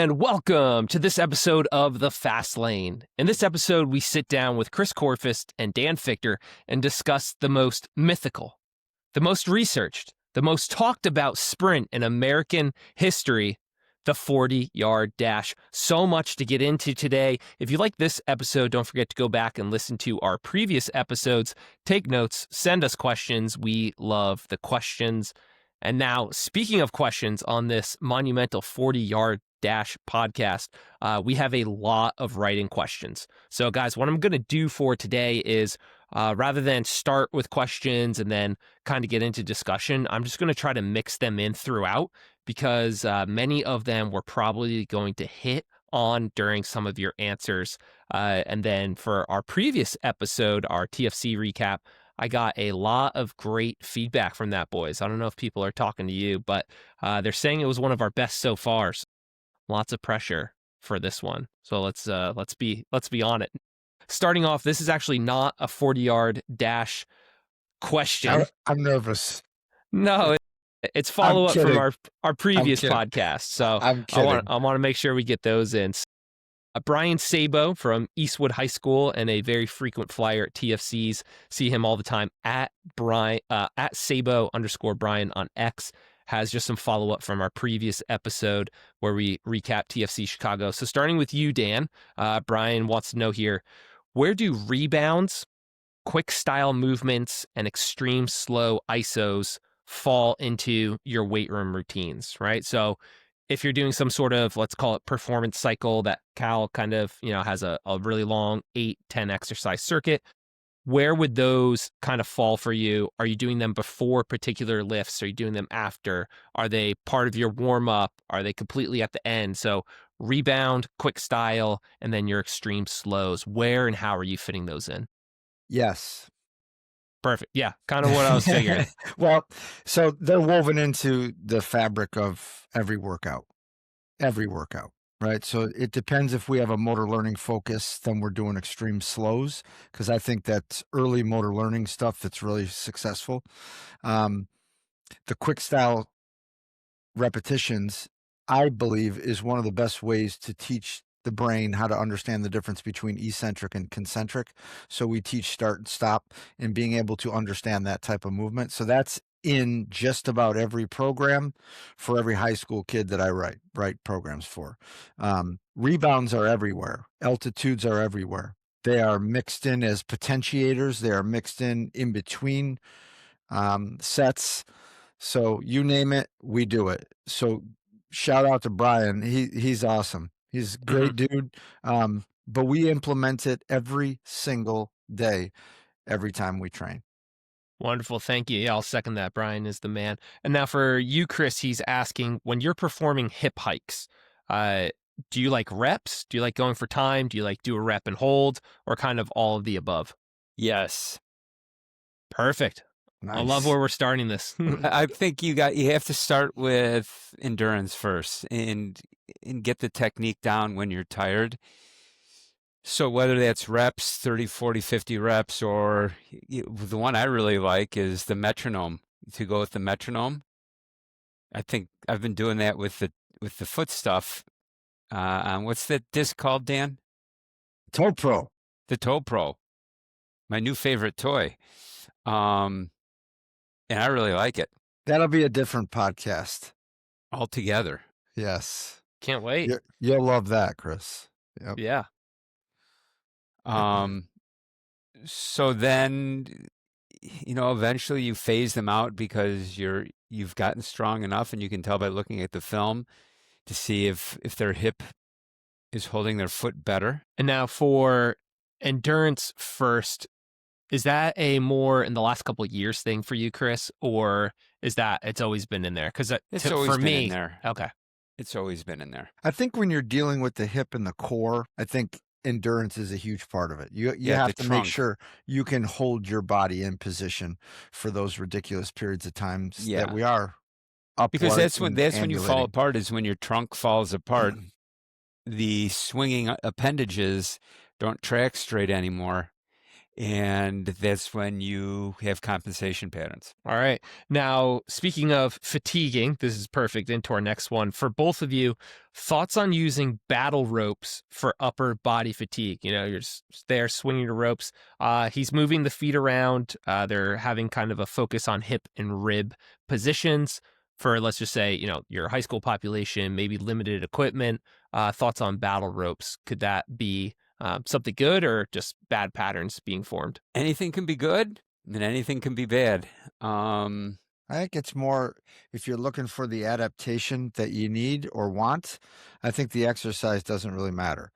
And welcome to this episode of The Fast Lane. In this episode, we sit down with Chris Korfist and Dan Fichter and discuss the most mythical, the most researched, the most talked about sprint in American history, the 40-yard dash. So much to get into today. If you like this episode, don't forget to go back and listen to our previous episodes. Take notes, send us questions. We love the questions. And now, speaking of questions on this monumental 40-yard dash podcast, we have a lot of writing questions. So guys, what I'm going to do for today is rather than start with questions and then kind of get into discussion, I'm just going to try to mix them in throughout because many of them we're probably going to hit on during some of your answers. And then for our previous episode, our TFC recap, I got a lot of great feedback from that, boys. I don't know if people are talking to you, but they're saying it was one of our best so far. So lots of pressure for this one. So let's be on it. Starting off, this is actually not a 40-yard dash question. I'm nervous. No, it's follow-up from our previous podcast. So I want to make sure we get those in. Brian Sabo from Eastwood High School and a very frequent flyer at TFCs. See him all the time at Sabo_Brian on X. Has just some follow-up from our previous episode where we recap TFC Chicago. So starting with you, Dan, Brian wants to know here, where do rebounds, quick style movements, and extreme slow ISOs fall into your weight room routines, right? So if you're doing some sort of, let's call it performance cycle that Cal kind of, has a really long 8-10 exercise circuit, where would those kind of fall for you? Are you doing them before particular lifts? Are you doing them after? Are they part of your warm up? Are they completely at the end? So rebound, quick style, and then your extreme slows. Where and how are you fitting those in? Yes. Perfect. Yeah, kind of what I was figuring. Well, so they're woven into the fabric of every workout, right? So it depends if we have a motor learning focus, then we're doing extreme slows, because I think that's early motor learning stuff that's really successful. The quick style repetitions, I believe, is one of the best ways to teach the brain how to understand the difference between eccentric and concentric. So we teach start and stop and being able to understand that type of movement. So that's in just about every program for every high school kid that I write programs for. Rebounds are everywhere. Altitudes are everywhere. They are mixed in as potentiators. They are mixed in between sets. So you name it, we do it. So shout out to Brian. He's awesome. He's a great dude. But we implement it every single day, every time we train. Wonderful. Thank you. Yeah, I'll second that. Brian is the man. And now for you, Chris, he's asking, when you're performing hip hikes, do you like reps? Do you like going for time? Do you like do a rep and hold, or kind of all of the above? Yes. Perfect. Nice. I love where we're starting this. I think you have to start with endurance first and get the technique down when you're tired. So whether that's reps, 30, 40, 50 reps, or the one I really like is the metronome, to go with the metronome. I think I've been doing that with the foot stuff. What's that disc called, Dan? Toe Pro. The Toe Pro. My new favorite toy. And I really like it. That'll be a different podcast altogether. Yes. Can't wait. You'll love that, Chris. Yep. Yeah. So then, eventually you phase them out because you've gotten strong enough, and you can tell by looking at the film to see if their hip is holding their foot better. And now for endurance first, is that a more in the last couple of years thing for you, Chris, or is that it's always been in there? Because it's always been in there. Okay. It's always been in there. I think when you're dealing with the hip and the core, I think endurance is a huge part of it. You have to make sure you can hold your body in position for those ridiculous periods of times that we are up. Because that's when you fall apart, is when your trunk falls apart. The swinging appendages don't track straight anymore. And that's when you have compensation patterns. All right. Now, speaking of fatiguing, this is perfect into our next one. For both of you, thoughts on using battle ropes for upper body fatigue? You know, you're just there swinging your ropes. He's moving the feet around. They're having kind of a focus on hip and rib positions for, let's just say, you know, your high school population, maybe limited equipment. Thoughts on battle ropes? Could that be something good or just bad patterns being formed? Anything can be good and anything can be bad. I think it's more if you're looking for the adaptation that you need or want, I think the exercise doesn't really matter.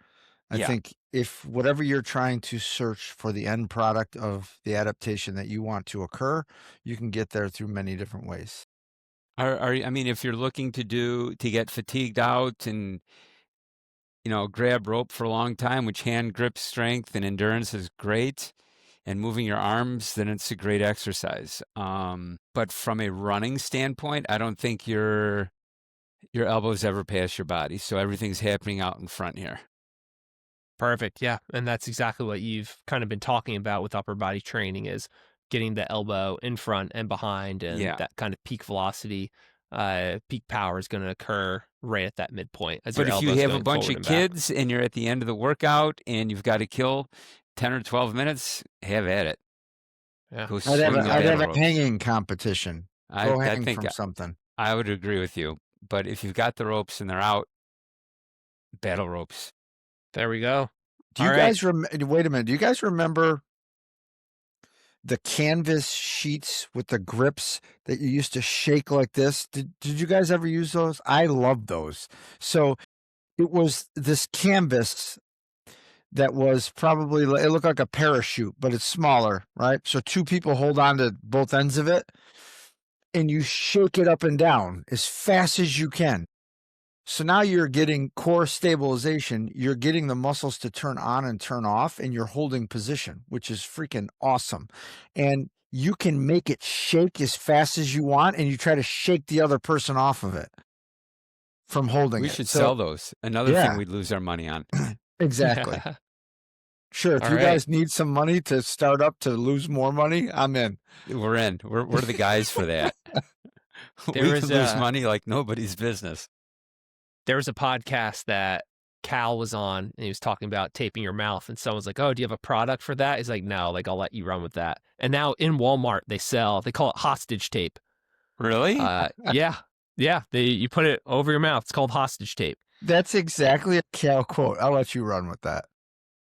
I Yeah. think if whatever you're trying to search for the end product of the adaptation that you want to occur, you can get there through many different ways. I mean, if you're looking to get fatigued out and, you know, grab rope for a long time, which hand grip strength and endurance is great, and moving your arms, then it's a great exercise. But from a running standpoint, I don't think your elbows ever pass your body. So everything's happening out in front here. Perfect. Yeah. And that's exactly what you've kind of been talking about with upper body training is getting the elbow in front and behind, and Yeah. that kind of peak velocity, peak power is going to occur right at that midpoint. As But your if you elbow's have a going bunch forward of and back. kids and you're at the end of the workout and you've got to kill 10 or 12 minutes, have at it. Yeah. Go I'd swing have the a battle ropes. hanging competition. I Go hang think from something. I would agree with you. But if you've got the ropes and they're out, battle ropes. There we go. Do you All right. guys wait a minute? Do you guys remember the canvas sheets with the grips that you used to shake like this? Did you guys ever use those? I love those. So it was this canvas that was probably, it looked like a parachute, but it's smaller, right? So two people hold on to both ends of it and you shake it up and down as fast as you can. So now you're getting core stabilization. You're getting the muscles to turn on and turn off, and you're holding position, which is freaking awesome. And you can make it shake as fast as you want, and you try to shake the other person off of it from holding We it. should So- sell those. Another Yeah. thing we'd lose our money on. Exactly. Sure. If All you right. guys need some money to start up to lose more money, I'm in. We're in. We're the guys for that. There We is can lose a- money like nobody's business. There was a podcast that Cal was on, and he was talking about taping your mouth, and someone's like, "Oh, do you have a product for that?" He's like, "No, like I'll let you run with that." And now in Walmart, they call it hostage tape. Really? Yeah. You put it over your mouth. It's called hostage tape. That's exactly a Cal quote. I'll let you run with that.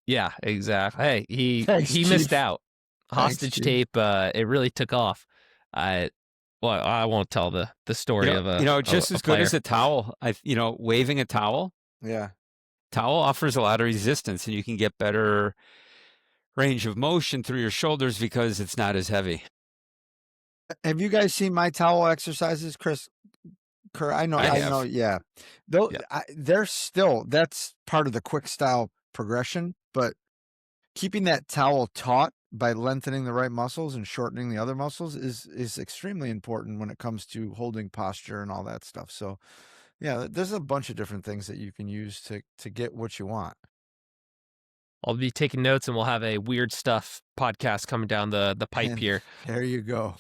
Yeah, exactly. Hey, he Thanks, missed Chief. out. Thanks, Hostage Chief. tape. It really took off. Well, I won't tell the story of a just a as good as player. a towel. Waving a towel. Yeah. Towel offers a lot of resistance, and you can get better range of motion through your shoulders because it's not as heavy. Have you guys seen my towel exercises, Chris? I know. I I have. know. Yeah. Though Yeah. they're still, that's part of the quick style progression, but keeping that towel taut by lengthening the right muscles and shortening the other muscles is extremely important when it comes to holding posture and all that stuff. So yeah, there's a bunch of different things that you can use to get what you want. I'll be taking notes, and we'll have a weird stuff podcast coming down the pipe And here. There you go.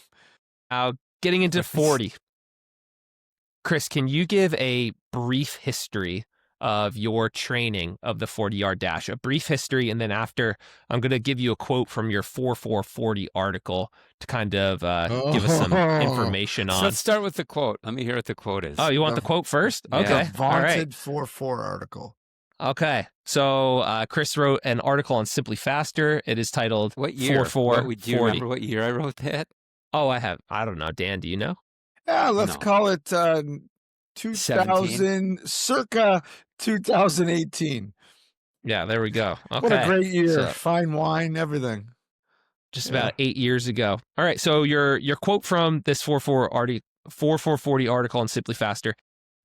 Now, getting into 40. Chris, can you give a brief history of your training of the 40-yard dash? A brief history, and then after, I'm going to give you a quote from your 4440 article to kind of give us some information So on. let's start with the quote. Let me hear what the quote is. Oh, you want The- the quote first? Yeah. Okay. The All right. vaunted 4-4 article. Okay. So Chris wrote an article on Simply Faster. It is titled What year? 4440. Do you remember what year I wrote that? Oh, I don't know. Dan, do you know? Yeah, let's No. call it 2000, circa 2018. Yeah, there we go. Okay. What a great year. So- Fine wine, everything. Just about 8 years ago. All right. So your quote from this 4440 article on Simply Faster: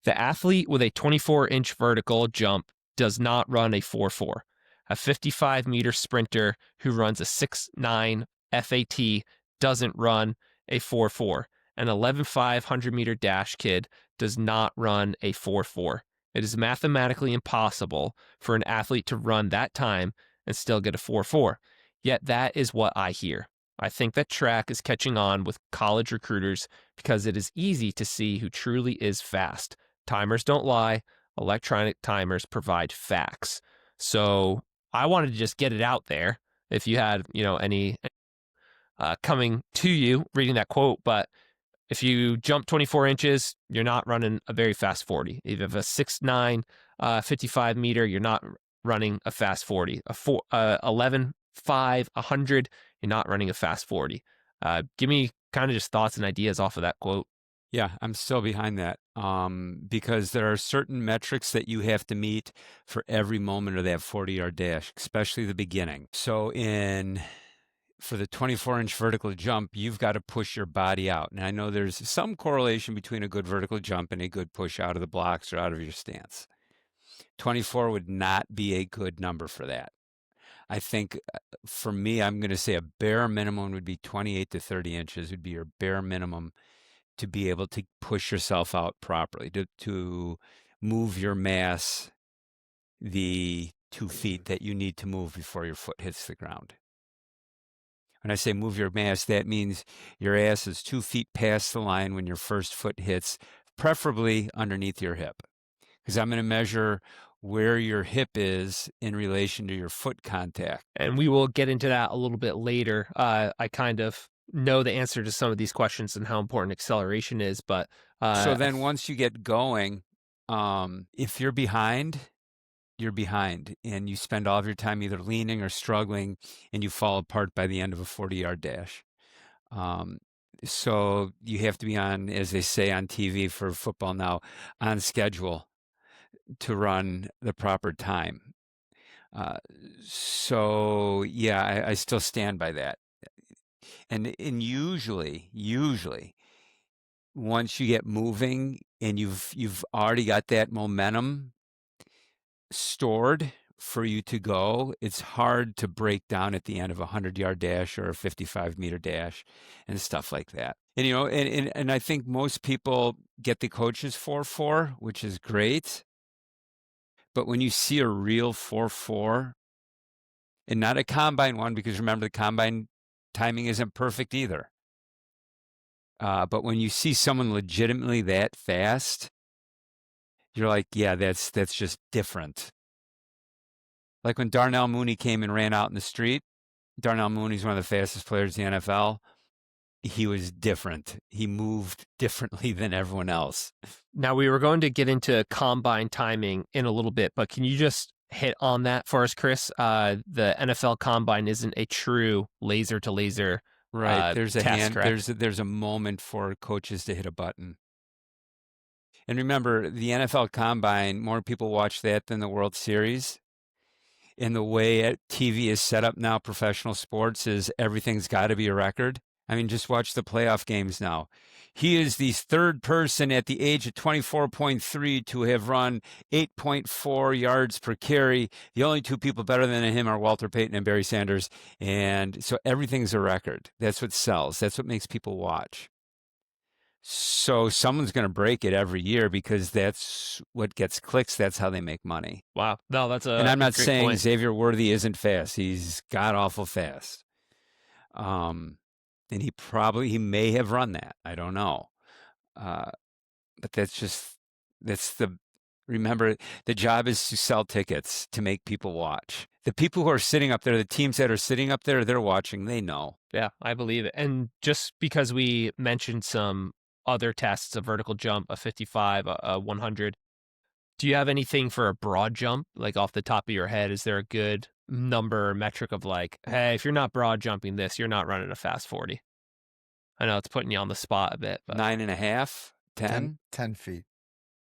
the athlete with a 24-inch vertical jump does not run a 4.4. A 55-meter sprinter who runs a 6.9 FAT doesn't run a 4.4. An 11.5 100-meter dash kid does not run a 4.4. It is mathematically impossible for an athlete to run that time and still get a 4.4. Yet that is what I hear. I think that track is catching on with college recruiters because it is easy to see who truly is fast. Timers don't lie. Electronic timers provide facts. So I wanted to just get it out there. If you had, any coming to you reading that quote, but if you jump 24 inches, you're not running a very fast 40. If you have a 6'9", 55 meter, you're not running a fast 40. 11'5", 100, you're not running a fast 40. Give me kind of just thoughts and ideas off of that quote. Yeah, I'm still behind that because there are certain metrics that you have to meet for every moment of that 40-yard dash, especially the beginning. So for the 24-inch vertical jump, you've got to push your body out. And I know there's some correlation between a good vertical jump and a good push out of the blocks or out of your stance. 24 would not be a good number for that. I think for me, I'm going to say a bare minimum would be 28 to 30 inches would be your bare minimum to be able to push yourself out properly, to move your mass the 2 feet that you need to move before your foot hits the ground. When I say move your mass, that means your ass is 2 feet past the line when your first foot hits, preferably underneath your hip. Because I'm going to measure where your hip is in relation to your foot contact. And we will get into that a little bit later. I kind of know the answer to some of these questions and how important acceleration is, but so then once you get going, if you're behind, you're behind, and you spend all of your time either leaning or struggling, and you fall apart by the end of a 40-yard dash. So you have to be on, as they say on TV for football now, on schedule to run the proper time. So yeah, I still stand by that. And usually, once you get moving and you've already got that momentum stored for you to go, it's hard to break down at the end of a 100-yard dash or a 55-meter dash and stuff like that. And and I think most people get the coaches 4.4, which is great. But when you see a real 4.4 and not a combine one, because remember the combine timing isn't perfect either. But when you see someone legitimately that fast, you're like, yeah, that's just different. Like when Darnell Mooney came and ran out in the street. Darnell Mooney's one of the fastest players in the NFL. He was different. He moved differently than everyone else. Now, we were going to get into combine timing in a little bit, but can you just hit on that for us, Chris? The NFL combine isn't a true laser to laser. Right. There's a test, there's a moment for coaches to hit a button. And remember, the NFL combine, more people watch that than the World Series. And the way TV is set up now, professional sports, is everything's got to be a record. I mean, just watch the playoff games now. He is the third person at the age of 24.3 to have run 8.4 yards per carry. The only two people better than him are Walter Payton and Barry Sanders. And so everything's a record. That's what sells. That's what makes people watch. So someone's going to break it every year because that's what gets clicks. That's how they make money. Wow. No, that's and I'm not great saying point. Xavier Worthy isn't fast. He's god awful fast. And he may have run that. I don't know. But remember, the job is to sell tickets, to make people watch. The people who are sitting up there, the teams that are sitting up there, they're watching. They know. Yeah, I believe it. And just because we mentioned some other tests, a vertical jump, a 55, a 100, do you have anything for a broad jump, like off the top of your head? Is there a good number or metric of like, hey, if you're not broad jumping this, you're not running a fast 40? I know it's putting you on the spot a bit. But 9.5, 10? 10 feet.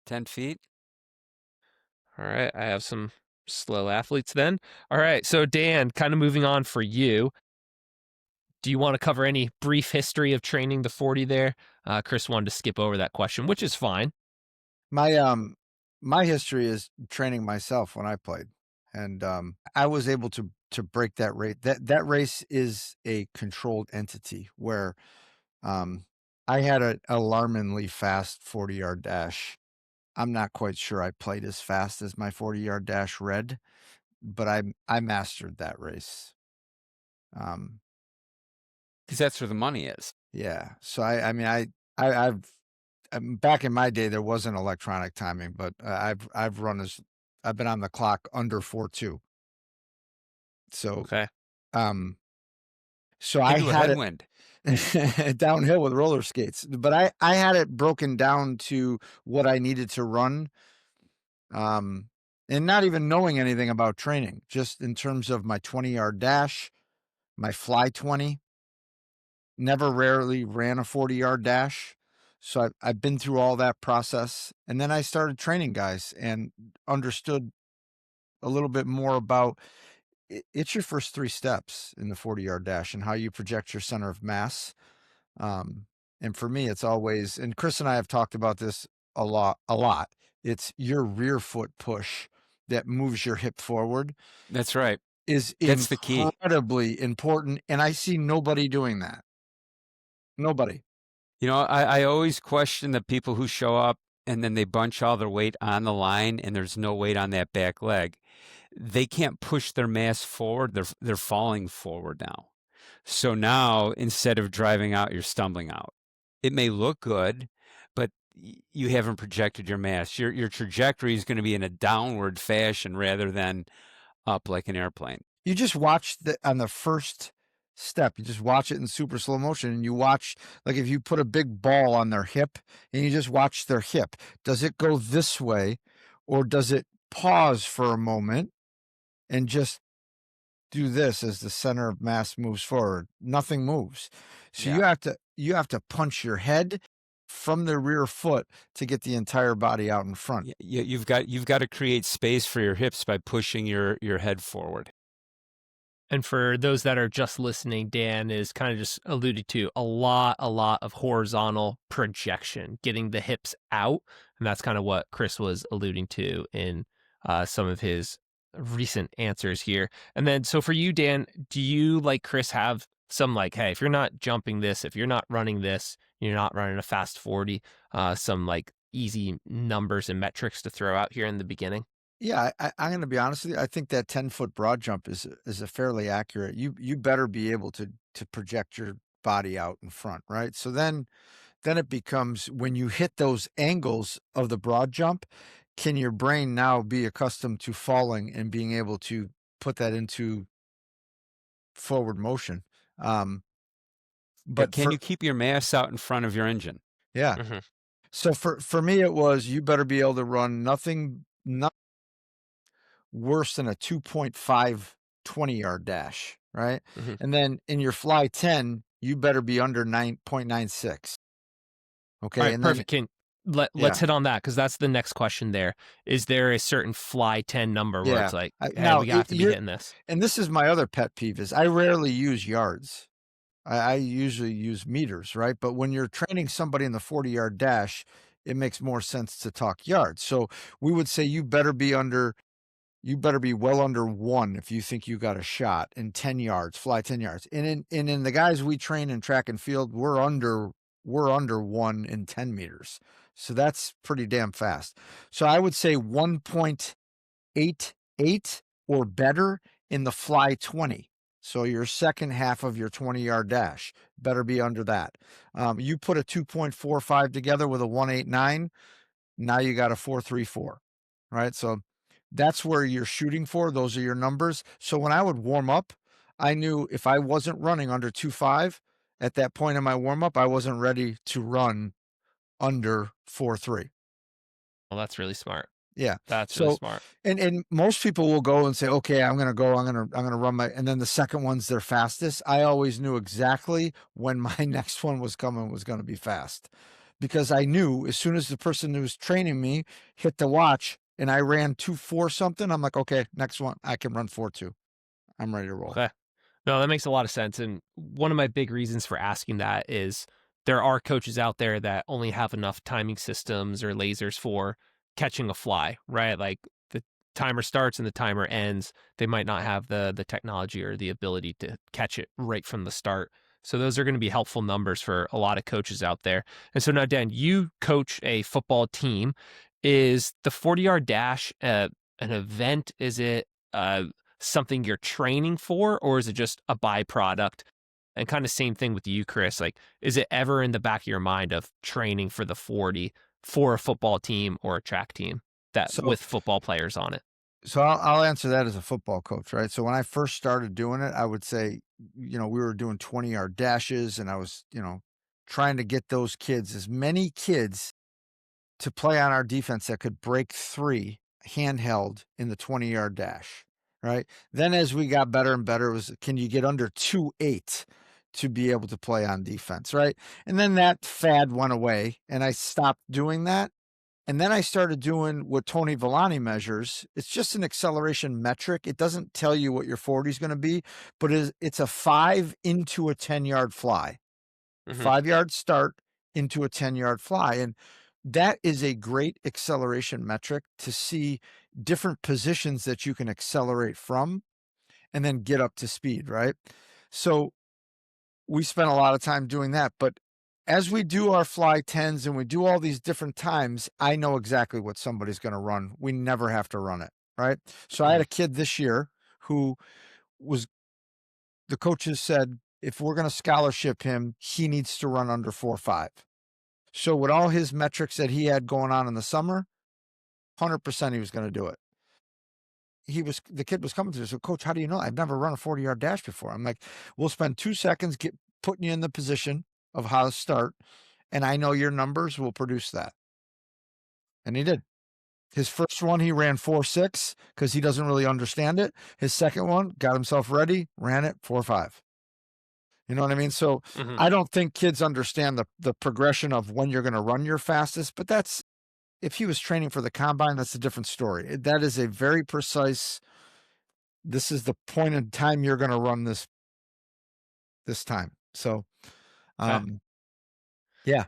10 feet? All right, I have some slow athletes then. All right, so Dan, kind of moving on for you. Do you want to cover any brief history of training the 40 there? Chris wanted to skip over that question, which is fine. My history is training myself when I played, and I was able to break that rate. That race is a controlled entity where I had an alarmingly fast 40-yard dash. I'm not quite sure I played as fast as my 40-yard dash read, but I mastered that race. Because that's where the money is. Yeah. So I've back in my day there wasn't electronic timing, but I've been on the clock under 4:2. So Okay. so I Into a had headwind. it downhill with roller skates, but I had it broken down to what I needed to run, and not even knowing anything about training, just in terms of my 20-yard dash, my fly 20. Never rarely ran a 40-yard dash. So I've been through all that process. And then I started training guys and understood a little bit more about it's your first 3 steps in the 40-yard dash and how you project your center of mass. And for me, it's always, and Chris and I have talked about this a lot. It's your rear foot push that moves your hip forward That's right. is That's the key. incredibly important. And I see nobody doing that. Nobody. You know, I always question the people who show up and then they bunch all their weight on the line and there's no weight on that back leg. They can't push their mass forward. They're falling forward now. So now instead of driving out, you're stumbling out. It may look good, but you haven't projected your mass. Your trajectory is going to be in a downward fashion rather than up like an airplane. You just watch on the first step, you just watch it in super slow motion, and you watch, like if you put a big ball on their hip and you just watch their hip, does it go this way or does it pause for a moment and just do this as the center of mass moves forward? Nothing moves. So Yeah. you have to punch your head from the rear foot to get the entire body out in front. You've got to create space for your hips by pushing your head forward. And for those that are just listening, Dan is kind of just alluded to a lot of horizontal projection, getting the hips out. And that's kind of what Chris was alluding to in some of his recent answers here. And then, so for you, Dan, do you, like Chris, have some like, hey, if you're not jumping this, if you're not running this, you're not running a fast 40, some like easy numbers and metrics to throw out here in the beginning? Yeah, I'm going to be honest with you. I think that 10-foot broad jump is a fairly accurate. You better be able to project your body out in front, right? So then it becomes, when you hit those angles of the broad jump, can your brain now be accustomed to falling and being able to put that into forward motion? But can you keep your mass out in front of your engine? Yeah. Mm-hmm. So for me, it was, you better be able to run nothing worse than a 2.5 20-yard dash, right? Mm-hmm. And then in your fly 10, you better be under 9.96. Okay. All right, and perfect. Let's Yeah. hit on that, because that's the next question there. Is there a certain fly 10 number where Yeah. it's like, hey, Now, we have to be hitting this? And this is my other pet peeve, is I rarely use yards. I usually use meters, right? But when you're training somebody in the 40-yard dash, it makes more sense to talk yards. So we would say you better be well under 1 if you think you got a shot in 10 yards, fly 10 yards. And in the guys we train in track and field, we're under 1 in 10 meters. So that's pretty damn fast. So I would say 1.88 or better in the fly 20. So your second half of your 20-yard dash better be under that. You put a 2.45 together with a 1.89, now you got a 4.34, right? So that's where you're shooting for. Those are your numbers. So when I would warm up, I knew if I wasn't running under 2.5 at that point in my warm up, I wasn't ready to run under 4.3. Well, that's really smart. Yeah. That's really smart. And most people will go and say, okay, I'm going to run and then the second one's their fastest. I always knew exactly when my next one was coming was going to be fast, because I knew as soon as the person who was training me hit the watch and I ran 2.4 something, I'm like, okay, next one, I can run 4.2. I'm ready to roll. Okay. No, that makes a lot of sense. And one of my big reasons for asking that is there are coaches out there that only have enough timing systems or lasers for catching a fly, right? Like the timer starts and the timer ends. They might not have the technology or the ability to catch it right from the start. So those are going to be helpful numbers for a lot of coaches out there. And so now, Dan, you coach a football team. Is the 40-yard dash an event? Is it something you're training for, or is it just a byproduct? And kind of same thing with you, Chris. Like, is it ever in the back of your mind of training for the 40 for a football team or a track team with football players on it? So I'll answer that as a football coach, right? So when I first started doing it, I would say, we were doing 20-yard dashes, and I was, trying to get those kids, as many kids, to play on our defense that could break 3 handheld in the 20-yard dash, right? Then as we got better and better, it was, can you get under 2.8 to be able to play on defense, right? And then that fad went away, and I stopped doing that. And then I started doing what Tony Villani measures. It's just an acceleration metric. It doesn't tell you what your 40 is going to be, but it's a 5 into a 10-yard fly. 5-yard start into a 10-yard fly. And that is a great acceleration metric to see different positions that you can accelerate from and then get up to speed, right? So we spent a lot of time doing that. But as we do our fly 10s and we do all these different times, I know exactly what somebody's going to run. We never have to run it, right? So I had a kid this year who the coaches said, if we're going to scholarship him, he needs to run under 4.5. So with all his metrics that he had going on in the summer, 100% he was going to do it. The kid was coming to me, so, Coach, how do you know? I've never run a 40-yard dash before. I'm like, we'll spend 2 seconds putting you in the position of how to start, and I know your numbers will produce that. And he did. His first one, he ran 4.6 because he doesn't really understand it. His second one, got himself ready, ran it 4.5. You know what I mean? So I don't think kids understand the progression of when you're going to run your fastest, but if he was training for the combine, that's a different story. That is a very precise, this is the point in time you're going to run this time. So, yeah.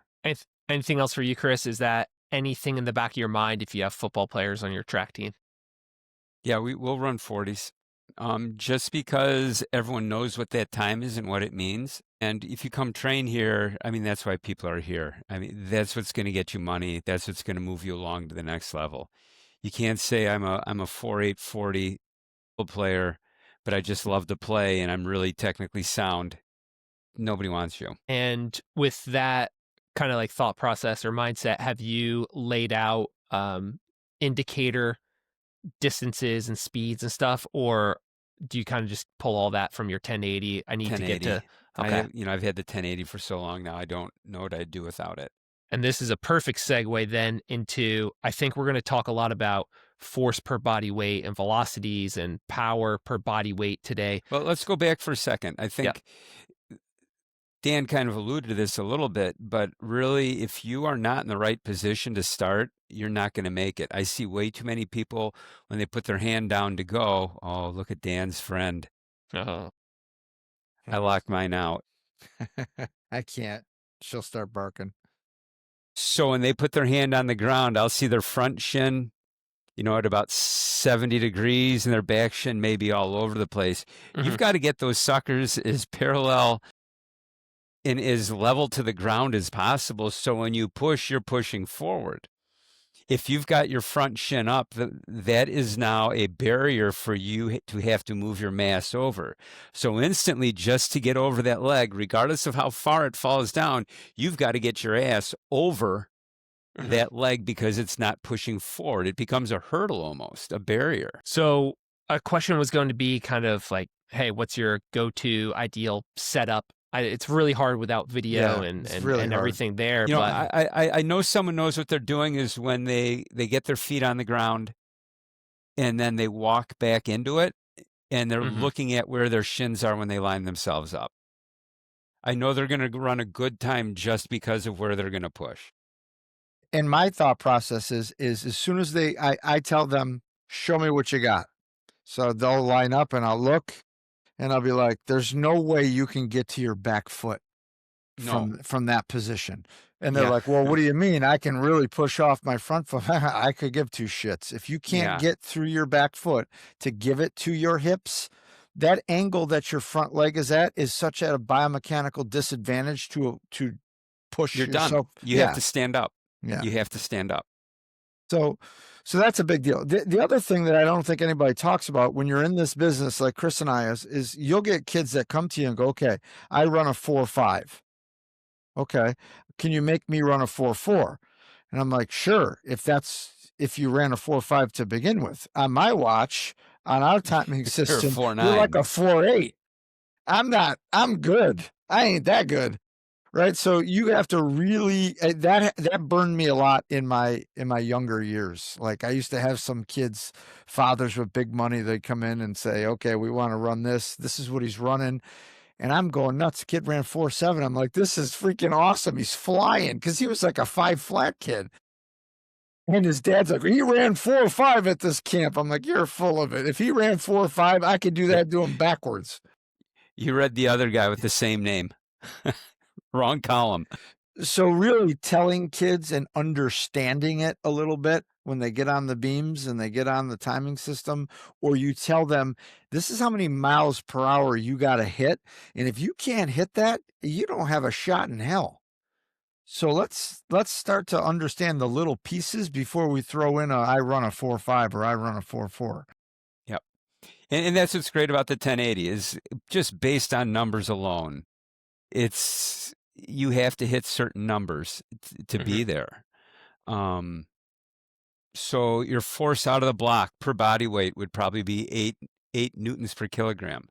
Anything else for you, Chris? Is that anything in the back of your mind if you have football players on your track team? Yeah, we'll run 40s. Just because everyone knows what that time is and what it means. And if you come train here, I mean, that's why people are here. I mean, that's what's going to get you money. That's what's going to move you along to the next level. You can't say I'm a 4.8 40 player, but I just love to play and I'm really technically sound. Nobody wants you. And with that kind of like thought process or mindset, have you laid out indicator distances and speeds and stuff, or do you kind of just pull all that from your 1080? I need 1080. To get to, okay. I've had the 1080 for so long now, I don't know what I'd do without it. And this is a perfect segue then into, I think we're going to talk a lot about force per body weight and velocities and power per body weight today. Well, let's go back for a second. I think Dan kind of alluded to this a little bit, but really, if you are not in the right position to start, you're not going to make it. I see way too many people when they put their hand down to go, oh, look at Dan's friend. Oh. I locked mine out. I can't. She'll start barking. So when they put their hand on the ground, I'll see their front shin, at about 70 degrees, and their back shin may be all over the place. You've got to get those suckers as parallel and as level to the ground as possible. So when you push, you're pushing forward. If you've got your front shin up, that is now a barrier for you to have to move your mass over. So instantly, just to get over that leg, regardless of how far it falls down, you've got to get your ass over that leg because it's not pushing forward. It becomes a hurdle almost, a barrier. So a question was going to be kind of like, hey, what's your go-to ideal setup? It's really hard without video and everything there. But I know someone knows what they're doing is when they get their feet on the ground and then they walk back into it and they're looking at where their shins are when they line themselves up. I know they're going to run a good time just because of where they're going to push. And my thought process is as soon as I tell them, show me what you got. So they'll line up and I'll look. And I'll be like, there's no way you can get to your back foot from that position. And they're like, well, what do you mean? I can really push off my front foot. I could give 2 shits. If you can't get through your back foot to give it to your hips, that angle that your front leg is at is such at a biomechanical disadvantage to push You're yourself. Done. You have to stand up. Yeah. You have to stand up. So So that's a big deal. The other thing that I don't think anybody talks about when you're in this business, like Chris and I, is you'll get kids that come to you and go, okay, I run a 4.5. Okay. Can you make me run a 4.4? And I'm like, sure. If you ran a 4.5 to begin with. On my watch, on our timing system, you're like a 4.8. I'm good. I ain't that good. Right. So you have to really, that burned me a lot in my younger years. Like I used to have some kids, fathers with big money, they'd come in and say, okay, we want to run this. This is what he's running. And I'm going nuts. The kid ran 4.7. I'm like, this is freaking awesome. He's flying, because he was like a 5 flat kid. And his dad's like, he ran 4.5 at this camp. I'm like, you're full of it. If he ran 4.5, I could do that, do him backwards. You read the other guy with the same name. Wrong column. So really telling kids and understanding it a little bit when they get on the beams and they get on the timing system, or you tell them, this is how many miles per hour you got to hit. And if you can't hit that, you don't have a shot in hell. So let's start to understand the little pieces before we throw in I run a 4.5 or I run a 4.4. Yep. And that's what's great about the 1080 is just based on numbers alone. You have to hit certain numbers to be there. So your force out of the block per body weight would probably be 8 newtons per kilogram,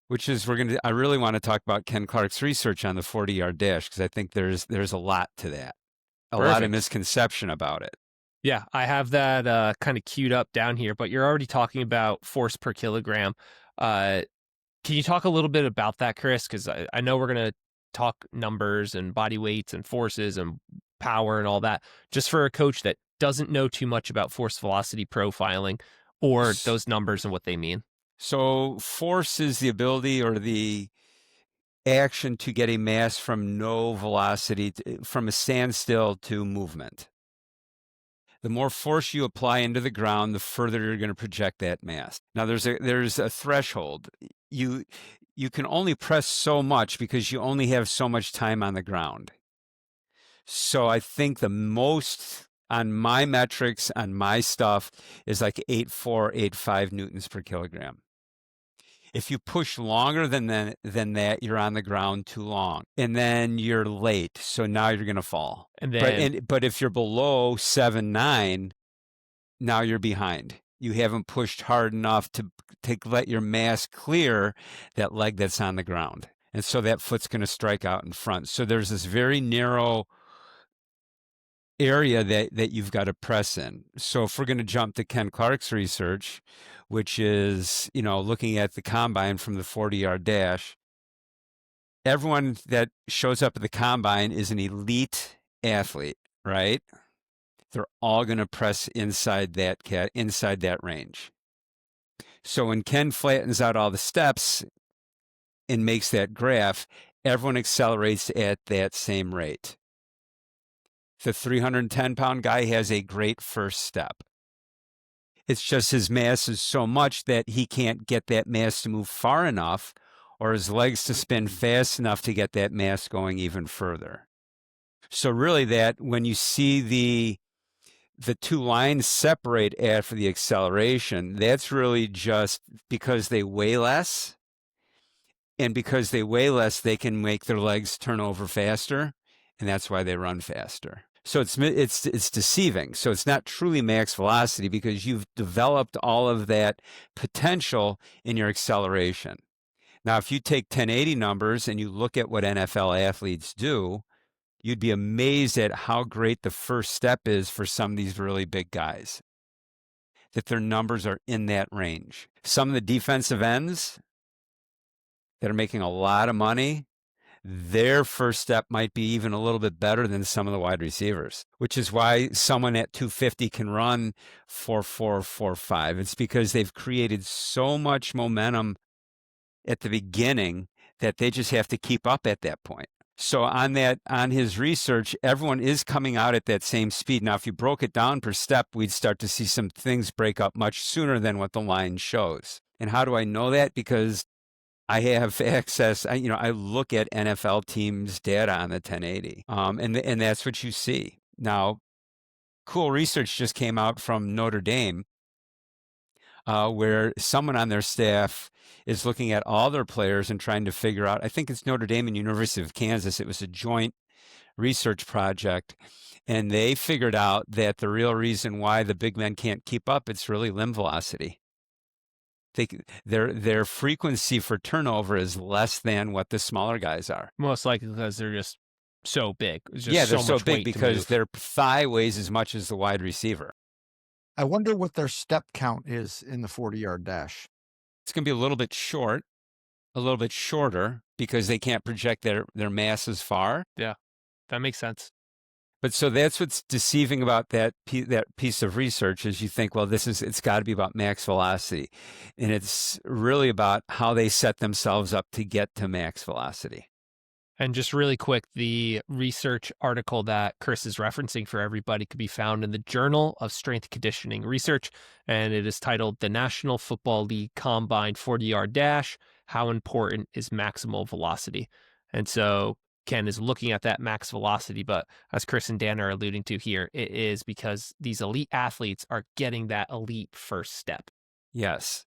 which is I really want to talk about Ken Clark's research on the 40-yard dash, because I think there's a lot to that, a lot of misconception about it. Yeah, I have that kind of queued up down here, but you're already talking about force per kilogram. Can you talk a little bit about that, Chris? Because I know we're going to talk numbers and body weights and forces and power and all that, just for a coach that doesn't know too much about force velocity profiling or those numbers and what they mean. So force is the ability or the action to get a mass from no velocity, from a standstill to movement. The more force you apply into the ground, the further you're going to project that mass. Now there's a threshold. You can only press so much because you only have so much time on the ground. So I think the most on my metrics, on my stuff, is like 8.4, 8.5 newtons per kilogram. If you push longer than that, you're on the ground too long, and then you're late. So now you're going to fall. But if you're below 7.9, now you're behind. You haven't pushed hard enough to let your mass clear that leg that's on the ground, and so that foot's going to strike out in front. So there's this very narrow area that you've got to press in. So if we're going to jump to Ken Clark's research, which is, looking at the combine from the 40-yard dash, everyone that shows up at the combine is an elite athlete, right? They're all going to press inside that range. So when Ken flattens out all the steps and makes that graph, everyone accelerates at that same rate. The 310-pound guy has a great first step. It's just his mass is so much that he can't get that mass to move far enough, or his legs to spin fast enough to get that mass going even further. So really, that when you see the two lines separate after the acceleration, that's really just because they weigh less. And because they weigh less, they can make their legs turn over faster, and that's why they run faster. So it's deceiving. So it's not truly max velocity because you've developed all of that potential in your acceleration. Now, if you take 1080 numbers and you look at what NFL athletes do, you'd be amazed at how great the first step is for some of these really big guys, that their numbers are in that range. Some of the defensive ends that are making a lot of money, their first step might be even a little bit better than some of the wide receivers, which is why someone at 250 can run 4.4, 4.5. It's because they've created so much momentum at the beginning that they just have to keep up at that point. So on his research, everyone is coming out at that same speed. Now, if you broke it down per step, we'd start to see some things break up much sooner than what the line shows. And how do I know that? Because I have access. I look at NFL teams' data on the 1080, and that's what you see. Now, cool research just came out from Notre Dame, where someone on their staff is looking at all their players and trying to figure out, I think it's Notre Dame and University of Kansas. It was a joint research project. And they figured out that the real reason why the big men can't keep up, it's really limb velocity. Their frequency for turnover is less than what the smaller guys are. Most likely because they're just so big. It's just Yeah, they're so much big weight to because move. their thigh weighs as much as the wide receiver. I wonder what their step count is in the 40-yard dash. It's going to be a little bit short, a little bit shorter because they can't project their mass as far. That makes sense. But so that's what's deceiving about that piece of research is you think, well, it's got to be about max velocity. And it's really about how they set themselves up to get to max velocity. And just really quick, the research article that Chris is referencing for everybody could be found in the Journal of Strength Conditioning Research, and it is titled The National Football League Combine 40-Yard Dash, How Important is Maximal Velocity? And so Ken is looking at that max velocity, but as Chris and Dan are alluding to here, it is because these elite athletes are getting that elite first step. Yes.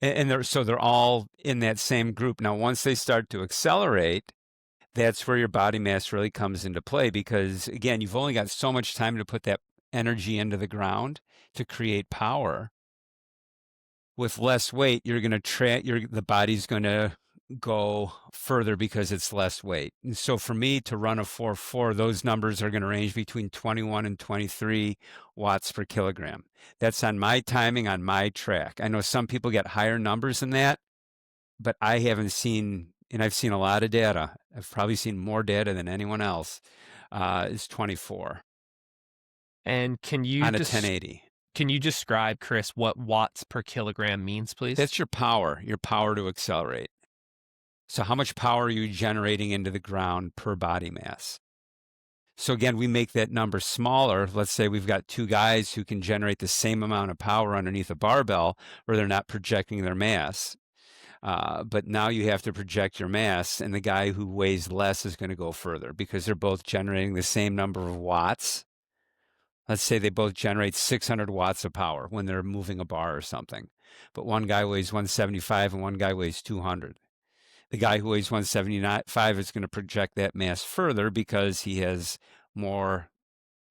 And they're all in that same group. Now, once they start to accelerate, that's where your body mass really comes into play because, again, you've only got so much time to put that energy into the ground to create power. With less weight, you're going to the body's going to go further because it's less weight. And so for me to run a 4.4, those numbers are going to range between 21 and 23 watts per kilogram. That's on my timing on my track. I know some people get higher numbers than that, but I haven't seen, and I've seen a lot of data. I've probably seen more data than anyone else. Is 24 And can you on a 1080. Can you describe, Chris, what watts per kilogram means, please? That's your power to accelerate. So how much power are you generating into the ground per body mass? So again, we make that number smaller. Let's say we've got two guys who can generate the same amount of power underneath a barbell where they're not projecting their mass. But now you have to project your mass, and the guy who weighs less is going to go further because they're both generating the same number of watts. Let's say they both generate 600 watts of power when they're moving a bar or something. But one guy weighs 175 and one guy weighs 200. The guy who weighs 175 is going to project that mass further because he has more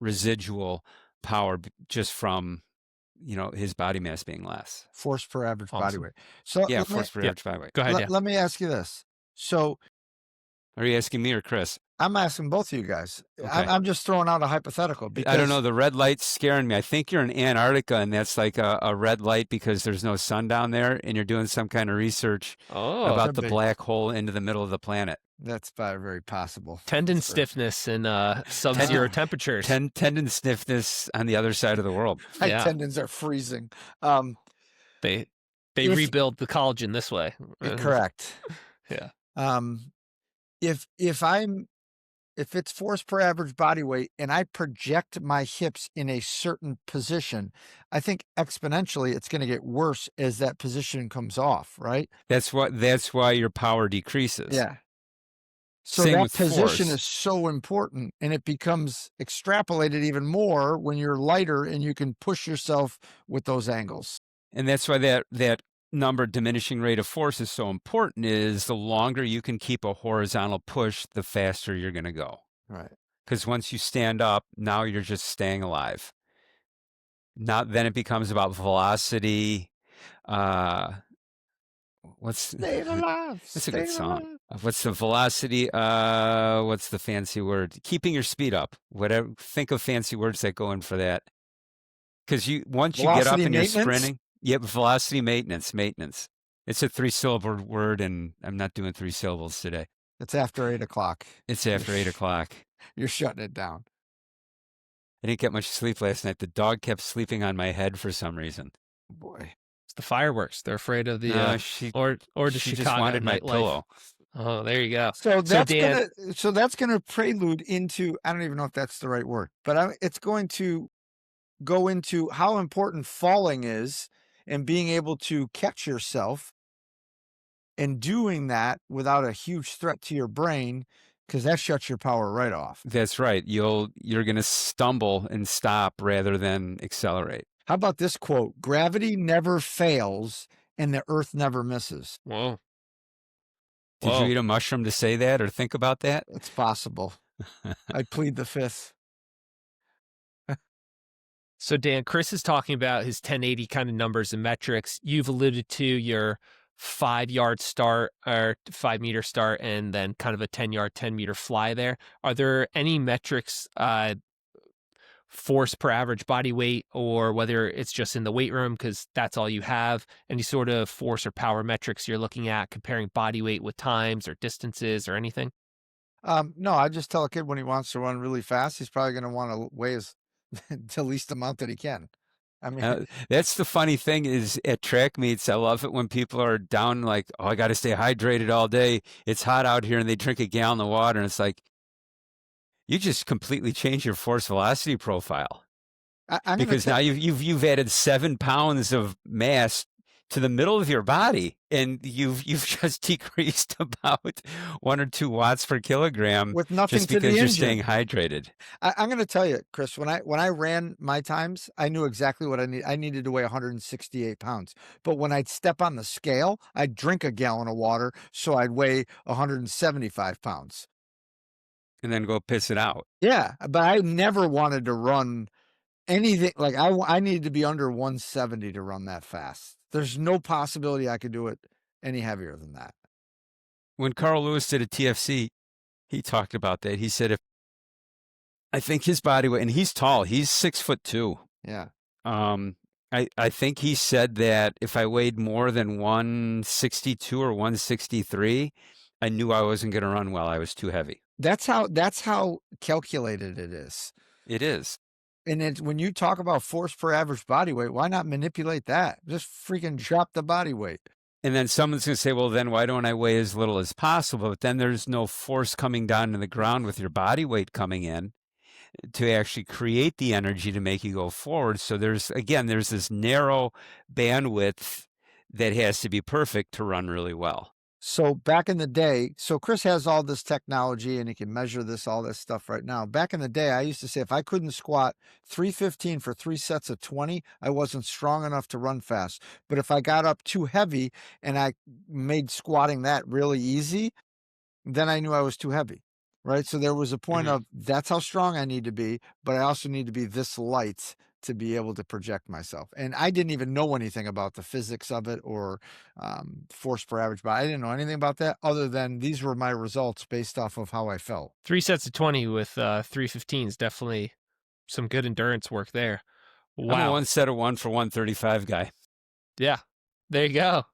residual power just from, his body mass being less. Force per average body Awesome. weight. So Yeah, force per average body weight. Go ahead, Dan. let me ask you this. So Are you asking me or Chris? I'm asking both of you guys. Okay. I'm just throwing out a hypothetical because I don't know. The red light's scaring me. I think you're in Antarctica, and that's like a red light because there's no sun down there, and you're doing some kind of research about could the be. black hole into the middle of the planet. That's very possible. Tendon Sure. stiffness in sub-zero temperatures. Tendon stiffness on the other side of the world. My Yeah. tendons are freezing. They If- rebuild the collagen this way. Correct. Yeah. If it's force per average body weight and I project my hips in a certain position, I think exponentially it's going to get worse as that position comes off, right? That's why your power decreases. Yeah. So Same that with position force. is so important, and it becomes extrapolated even more when you're lighter and you can push yourself with those angles. And that's why that number diminishing rate of force is so important is the longer you can keep a horizontal push, the faster you're going to go. Right. Because once you stand up, now you're just staying alive. Then it becomes about velocity. Staying alive. That's a good song. What's the velocity? What's the fancy word? Keeping your speed up. Whatever. Think of fancy words that go in for that. Because once you get up Velocity and you're maintenance? sprinting, velocity maintenance. It's a 3-syllable word, and I'm not doing 3 syllables today. It's after 8 o'clock. It's after 8 o'clock. You're shutting it down. I didn't get much sleep last night. The dog kept sleeping on my head for some reason. Boy. It's the fireworks. They're afraid of the No, or the she Chicago just wanted my nightlife. pillow. Oh, there you go. So that's Dan- gonna prelude into, I don't even know if that's the right word, but it's going to go into how important falling is and being able to catch yourself and doing that without a huge threat to your brain because that shuts your power right off. That's right. You're going to stumble and stop rather than accelerate. How about this quote? Gravity never fails and the earth never misses. Whoa. Did Whoa. you eat a mushroom to say that or think about that? It's possible. I plead the fifth. So Dan, Chris is talking about his 1080 kind of numbers and metrics. You've alluded to your 5-yard start or 5-meter start and then kind of a 10-yard, 10-meter fly there. Are there any metrics, force per average body weight, or whether it's just in the weight room because that's all you have, any sort of force or power metrics you're looking at comparing body weight with times or distances or anything? No, I just tell a kid when he wants to run really fast, he's probably going to want to weigh the least amount that he can. I mean, That's the funny thing is at track meets, I love it when people are down like, oh, I got to stay hydrated all day. It's hot out here, and they drink a gallon of water, and it's like, you just completely change your force velocity profile because now you've added 7 pounds of mass to the middle of your body, and you've just decreased about 1 or 2 watts per kilogram with nothing just to the because you're engine. staying hydrated. I'm going to tell you, Chris, when I ran my times, I knew exactly what I need. I needed to weigh 168 pounds. But when I'd step on the scale, I'd drink a gallon of water, so I'd weigh 175 pounds. And then go piss it out. Yeah, but I never wanted to run anything. Like I needed to be under 170 to run that fast. There's no possibility I could do it any heavier than that. When Carl Lewis did a TFC, he talked about that. He said, I think his body weight, and he's tall, he's 6'2". Yeah. I think he said that if I weighed more than 162 or 163, I knew I wasn't going to run well. I was too heavy. That's how calculated it is. It is. And it's when you talk about force per average body weight, why not manipulate that? Just freaking drop the body weight. And then someone's going to say, well, then why don't I weigh as little as possible? But then there's no force coming down to the ground with your body weight coming in to actually create the energy to make you go forward. So there's this narrow bandwidth that has to be perfect to run really well. So back in the day, so Chris has all this technology and he can measure all this stuff right now. Back in the day, I used to say if I couldn't squat 315 for 3 sets of 20, I wasn't strong enough to run fast. But if I got up too heavy and I made squatting that really easy, then I knew I was too heavy, right? So there was a point of that's how strong I need to be, but I also need to be this light to be able to project myself. And I didn't even know anything about the physics of it or force per average, but I didn't know anything about that other than these were my results based off of how I felt. 3 sets of 20 with 315 is definitely some good endurance work there. Wow. I'm a 1 set of 1 for 135 guy. Yeah, there you go.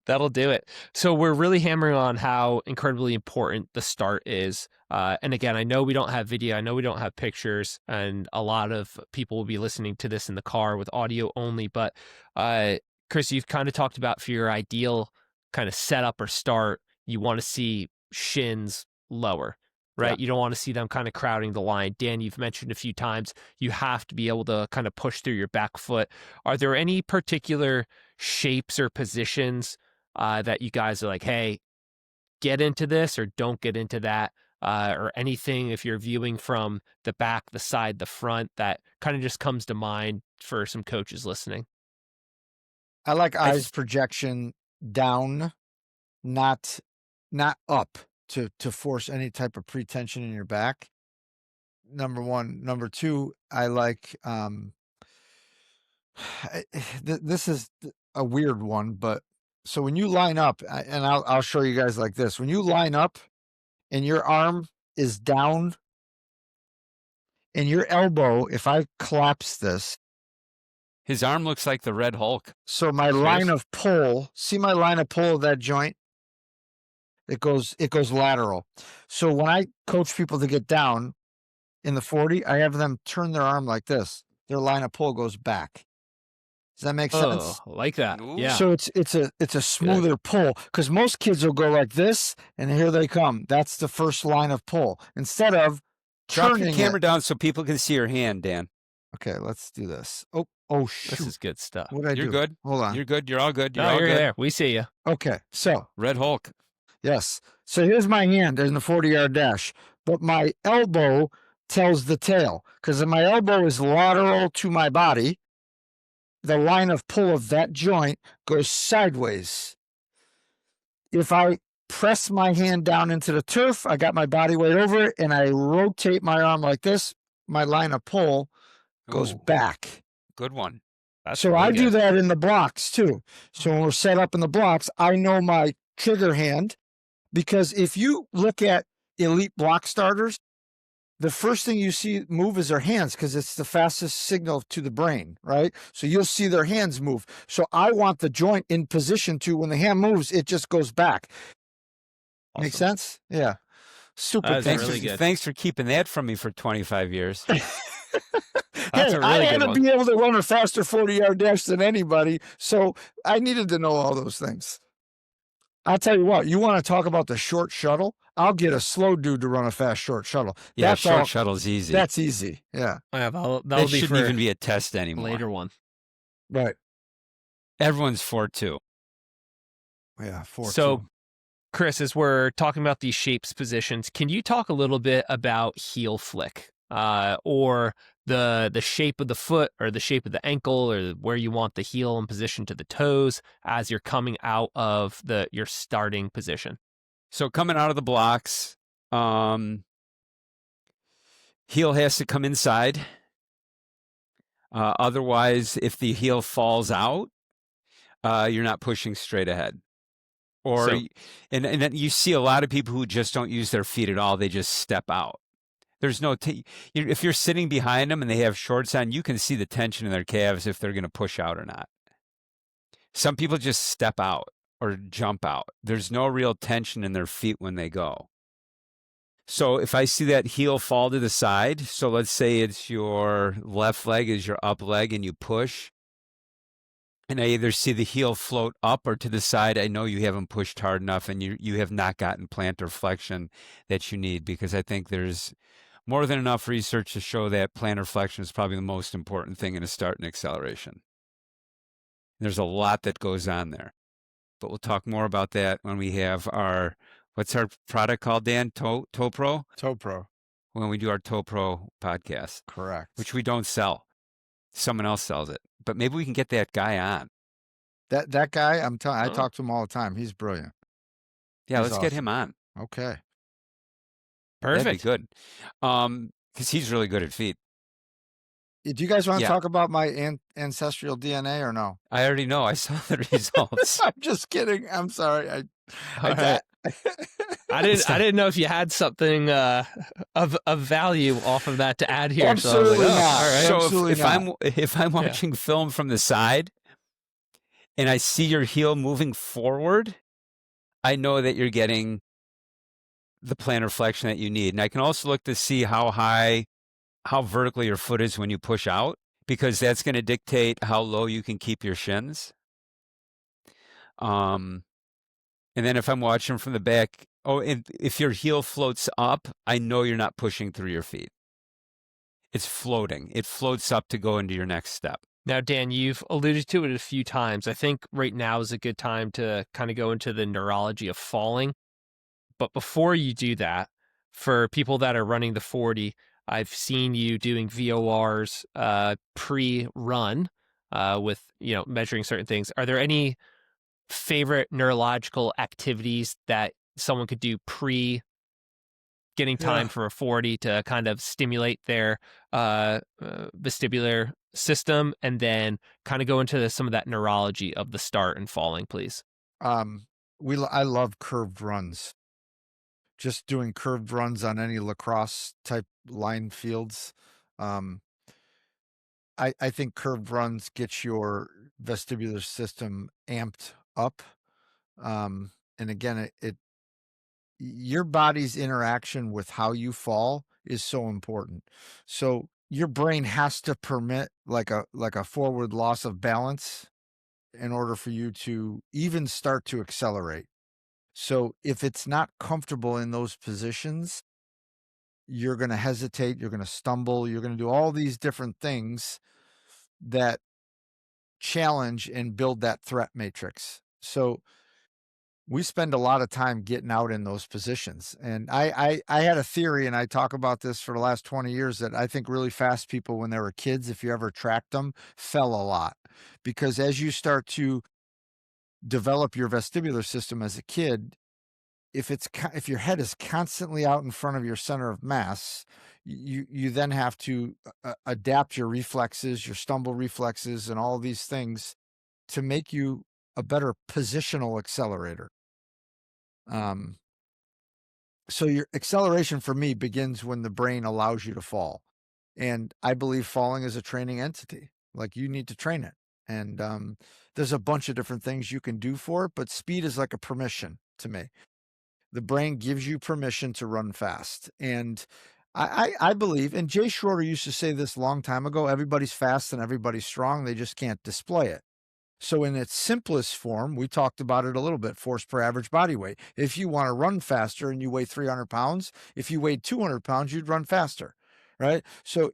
That'll do it. So we're really hammering on how incredibly important the start is. And again, I know we don't have video. I know we don't have pictures. And a lot of people will be listening to this in the car with audio only. But Chris, you've kind of talked about for your ideal kind of setup or start, you want to see shins lower, right? Yeah. You don't want to see them kind of crowding the line. Dan, you've mentioned a few times, you have to be able to kind of push through your back foot. Are there any particular shapes or positions that you guys are like, hey, get into this or don't get into that, or anything if you're viewing from the back, the side, the front that kind of just comes to mind for some coaches listening? I like eyes projection down, not up to force any type of pretension in your back. Number one. Number two, I like this is a weird one, but so when you line up, and I'll show you guys like this. When you line up and your arm is down and your elbow, if I collapse this. His arm looks like the Red Hulk. So my line of pull, see my line of pull of that joint? It goes lateral. So when I coach people to get down in the 40, I have them turn their arm like this. Their line of pull goes back. Does that make sense? Oh, like that. Ooh. Yeah. So it's a smoother pull because most kids will go like this and here they come. That's the first line of pull. Instead of Drop turning your camera it. down so people can see your hand, Dan. Okay, let's do this. Oh shoot. This is good stuff. What did I do? You're good. Hold on. You're good. You're all good. You're No, all you're good. there. We see you. Okay, so Red Hulk. Yes. So here's my hand in the 40-yard dash, but my elbow tells the tail because my elbow is lateral to my body. The line of pull of that joint goes sideways. If I press my hand down into the turf, I got my body weight over it, and I rotate my arm like this, my line of pull goes Ooh, back. good one. That's So really I do good. that in the blocks too. So when we're set up in the blocks, I know my trigger hand, because if you look at elite block starters, the first thing you see move is their hands because it's the fastest signal to the brain, right? So you'll see their hands move. So I want the joint in position to, when the hand moves, it just goes back. Make Awesome. sense? Yeah. Super. That is Thanks, really for, good. thanks for keeping that from me for 25 years. That's Hey, a I really had good to one. be able to run a faster 40-yard dash than anybody, so I needed to know all those things. I'll tell you what, you want to talk about the short shuttle? I'll get a slow dude to run a fast short shuttle. Yeah, That's short all. shuttle's easy. That's easy. Yeah. Yeah, that'll that be shouldn't for even be a test a anymore. later one. Right. Everyone's 4-2. Yeah. 4-2. So, Chris, as we're talking about these shapes positions, can you talk a little bit about heel flick, or the shape of the foot, or the shape of the ankle, or where you want the heel in position to the toes as you're coming out of your starting position? So coming out of the blocks, heel has to come inside. Otherwise, if the heel falls out, you're not pushing straight ahead. Or So- and then you see a lot of people who just don't use their feet at all. They just step out. There's no if you're sitting behind them and they have shorts on, you can see the tension in their calves if they're going to push out or not. Some people just step out or jump out. There's no real tension in their feet when they go. So if I see that heel fall to the side, so let's say it's your left leg is your up leg and you push, and I either see the heel float up or to the side, I know you haven't pushed hard enough and you have not gotten plantar flexion that you need, because I think there's more than enough research to show that plantar flexion is probably the most important thing in a start and acceleration. There's a lot that goes on there, but we'll talk more about that when we have what's our product called, Dan? ToePro? ToePro. When we do our ToePro podcast, Correct. which we don't sell. Someone else sells it, but maybe we can get that guy on. That guy, I'm telling, I Oh. talk to him all the time. He's brilliant. Yeah, He's let's get awesome. him on. Okay. Perfect. That'd be good. Because he's really good at feet. Do you guys want to Yeah. talk about my ancestral DNA or no? I already know. I saw the results. I'm just kidding. I'm sorry. All right. I didn't know if you had something of value off of that to add here. Absolutely so I was like, not. all right. So Absolutely if I'm watching film from the side and I see your heel moving forward, I know that you're getting the plantar flexion that you need. And I can also look to see how vertically your foot is when you push out, because that's going to dictate how low you can keep your shins. And then if I'm watching from the back, and if your heel floats up, I know you're not pushing through your feet. It's floating. It floats up to go into your next step. Now, Dan, you've alluded to it a few times. I think right now is a good time to kind of go into the neurology of falling. But before you do that, for people that are running the 40, I've seen you doing VORs pre-run with measuring certain things. Are there any favorite neurological activities that someone could do pre getting time for a 40 to kind of stimulate their vestibular system, and then kind of go into some of that neurology of the start and falling, please? I love curved runs. Just doing curved runs on any lacrosse type line fields. I think curved runs get your vestibular system amped up. And again, your body's interaction with how you fall is so important. So your brain has to permit like a forward loss of balance in order for you to even start to accelerate. So if it's not comfortable in those positions, you're going to hesitate, you're going to stumble, you're going to do all these different things that challenge and build that threat matrix. So we spend a lot of time getting out in those positions. And I had a theory, and I talk about this for the last 20 years, that I think really fast people, when they were kids, if you ever tracked them, fell a lot. Because as you start to develop your vestibular system as a kid, if your head is constantly out in front of your center of mass, you then have to adapt your reflexes, your stumble reflexes, and all these things to make you a better positional accelerator. So your acceleration for me begins when the brain allows you to fall. And I believe falling is a training entity. Like, you need to train it. And there's a bunch of different things you can do for it, but speed is like a permission to me. The brain gives you permission to run fast. And I believe, and Jay Schroeder used to say this a long time ago, everybody's fast and everybody's strong. They just can't display it. So in its simplest form, we talked about it a little bit, force per average body weight. If you want to run faster and you weigh 300 pounds, if you weighed 200 pounds, you'd run faster, right? So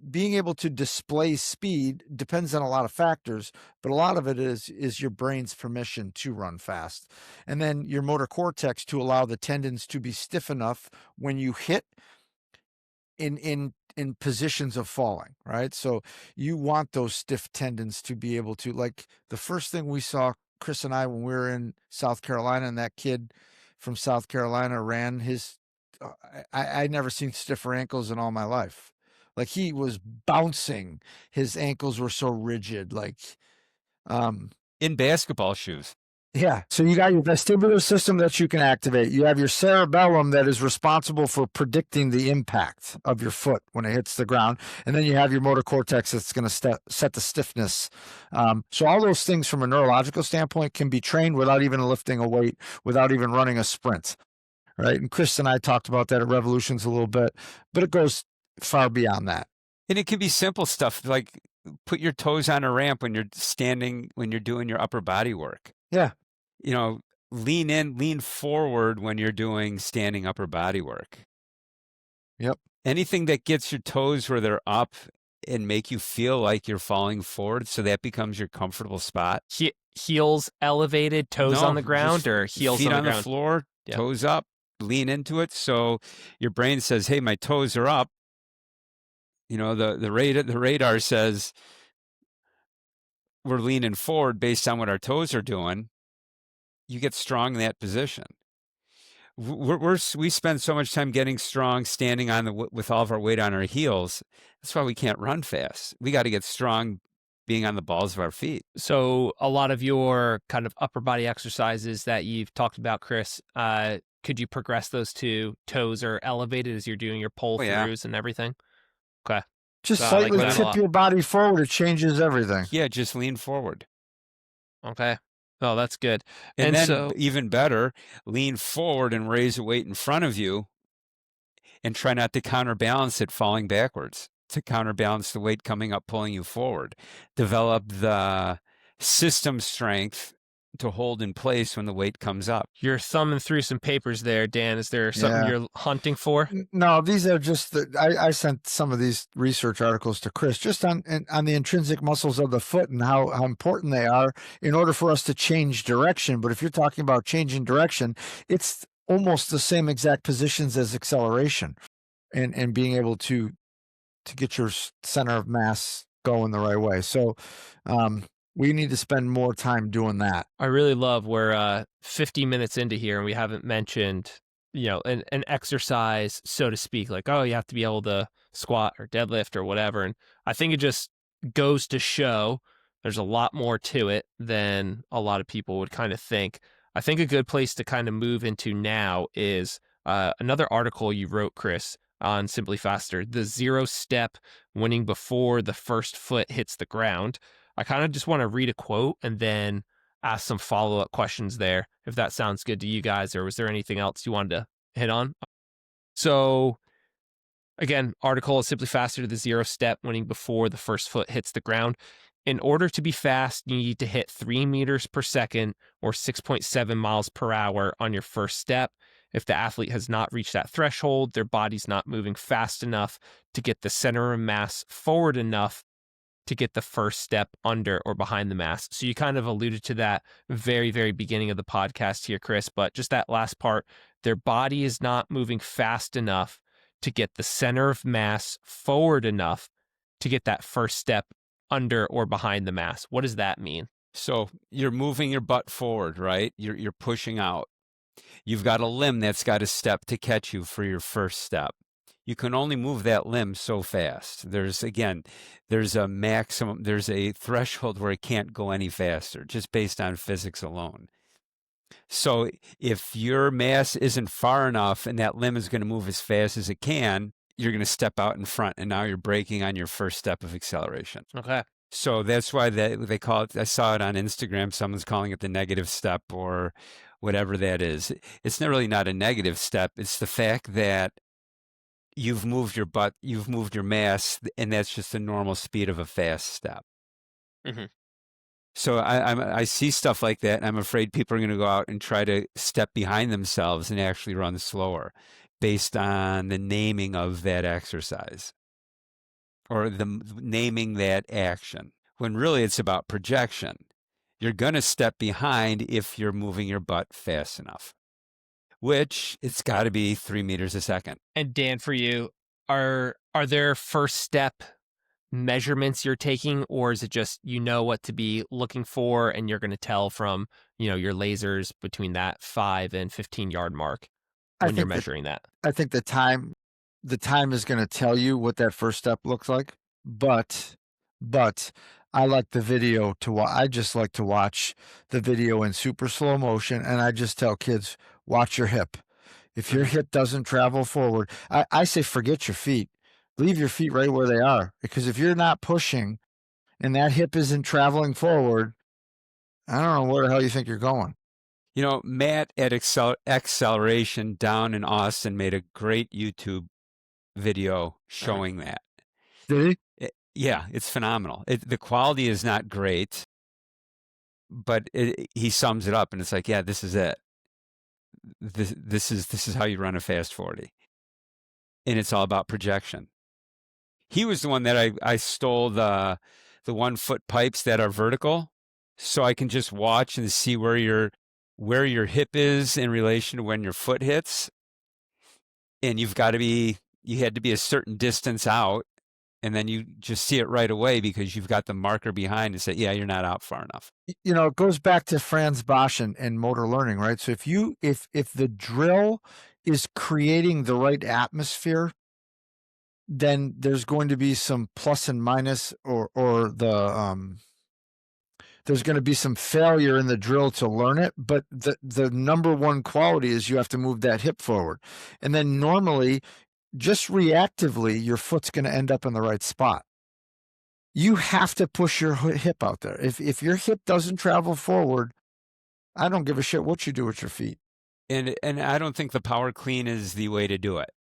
being able to display speed depends on a lot of factors, but a lot of it is your brain's permission to run fast. And then your motor cortex to allow the tendons to be stiff enough when you hit in positions of falling, right? So you want those stiff tendons to be able to, like the first thing we saw, Chris and I, when we were in South Carolina, and that kid from South Carolina ran his, I'd never seen stiffer ankles in all my life. Like, he was bouncing. His ankles were so rigid, like, in basketball shoes. yeah. So you got your vestibular system that you can activate. You have your cerebellum that is responsible for predicting the impact of your foot when it hits the ground. And then you have your motor cortex that's going to set the stiffness. So all those things from a neurological standpoint can be trained without even lifting a weight, without even running a sprint, right? And Chris and I talked about that at Revolutions a little bit, but it goes far beyond that. And it can be simple stuff like put your toes on a ramp when you're standing, when you're doing your upper body work. Yeah. You know, lean in, lean forward when you're doing standing upper body work. Yep. Anything that gets your toes where they're up and make you feel like you're falling forward, so that becomes your comfortable spot. Heels elevated, toes No, on the ground, just or heels feet on the the ground? floor, Yep. toes up, lean into it. So your brain says, hey, my toes are up. You know, the radar says we're leaning forward based on what our toes are doing. You get strong in that position. We spend so much time getting strong, standing on with all of our weight on our heels. That's why we can't run fast. We got to get strong being on the balls of our feet. So a lot of your kind of upper body exercises that you've talked about, Chris, could you progress those to toes are elevated as you're doing your pull throughs and everything? Okay. Just So slightly that a tip lot. your body forward. It changes everything. Yeah, just lean forward. Okay. Oh, that's good. And then so, even better, lean forward and raise a weight in front of you and try not to counterbalance it falling backwards, to counterbalance the weight coming up, pulling you forward. Develop the system strength to hold in place when the weight comes up. You're thumbing through some papers there, Dan. Is there something you're hunting for? No, these are just I sent some of these research articles to Chris just on the intrinsic muscles of the foot and how important they are in order for us to change direction. But if you're talking about changing direction, it's almost the same exact positions as acceleration and being able to get your center of mass going the right way. So we need to spend more time doing that. I really love we're 50 minutes into here and we haven't mentioned, an exercise, so to speak, like, oh, you have to be able to squat or deadlift or whatever. And I think it just goes to show there's a lot more to it than a lot of people would kind of think. I think a good place to kind of move into now is another article you wrote, Chris, on Simply Faster, the 0 step winning before the first foot hits the ground. I kind of just want to read a quote and then ask some follow-up questions there, if that sounds good to you guys, or was there anything else you wanted to hit on? So again, article is Simply Faster, the 0 step winning before the first foot hits the ground. In order to be fast, you need to hit 3 meters per second or 6.7 miles per hour on your first step. If the athlete has not reached that threshold, their body's not moving fast enough to get the center of mass forward enough to get the first step under or behind the mass. So you kind of alluded to that very, very beginning of the podcast here, Chris, but just that last part, their body is not moving fast enough to get the center of mass forward enough to get that first step under or behind the mass. What does that mean? So you're moving your butt forward, right? You're pushing out. You've got a limb that's got a step to catch you for your first step. You can only move that limb so fast. There's a maximum, there's a threshold where it can't go any faster, just based on physics alone. So if your mass isn't far enough and that limb is going to move as fast as it can, you're going to step out in front, and now you're braking on your first step of acceleration. Okay. So that's why they call it, I saw it on Instagram, someone's calling it the negative step or whatever that is. It's really not a negative step. It's the fact that you've moved your butt, you've moved your mass, and that's just the normal speed of a fast step. Mm-hmm. So I see stuff like that, and I'm afraid people are going to go out and try to step behind themselves and actually run slower based on the naming of that exercise or the naming that action, when really it's about projection. You're going to step behind if you're moving your butt fast enough, which it's got to be 3 meters a second. And Dan, for you, are there first step measurements you're taking, or is it just what to be looking for and you're going to tell from your lasers between that 5 and 15-yard mark when you're measuring that? I think the time is going to tell you what that first step looks like, but I like the video I just like to watch the video in super slow motion, and I just tell kids, watch your hip. If your hip doesn't travel forward, I say forget your feet. Leave your feet right where they are, because if you're not pushing and that hip isn't traveling forward, I don't know where the hell you think you're going. Matt at Acceleration down in Austin made a great YouTube video showing that. Did he? Yeah, it's phenomenal. The quality is not great, but he sums it up, and it's like, yeah, this is it. This is how you run a fast 40, and it's all about projection. He was the one that I stole the 1 foot pipes that are vertical, so I can just watch and see where your hip is in relation to when your foot hits, and you had to be a certain distance out. And then you just see it right away because you've got the marker behind and say, yeah, you're not out far enough. It goes back to Franz Bosch and motor learning, right? So if the drill is creating the right atmosphere, then there's going to be some plus and minus or there's going to be some failure in the drill to learn it. But the number one quality is you have to move that hip forward. And then normally, just reactively, your foot's going to end up in the right spot. You have to push your hip out there. If your hip doesn't travel forward, I don't give a shit what you do with your feet. And I don't think the power clean is the way to do it,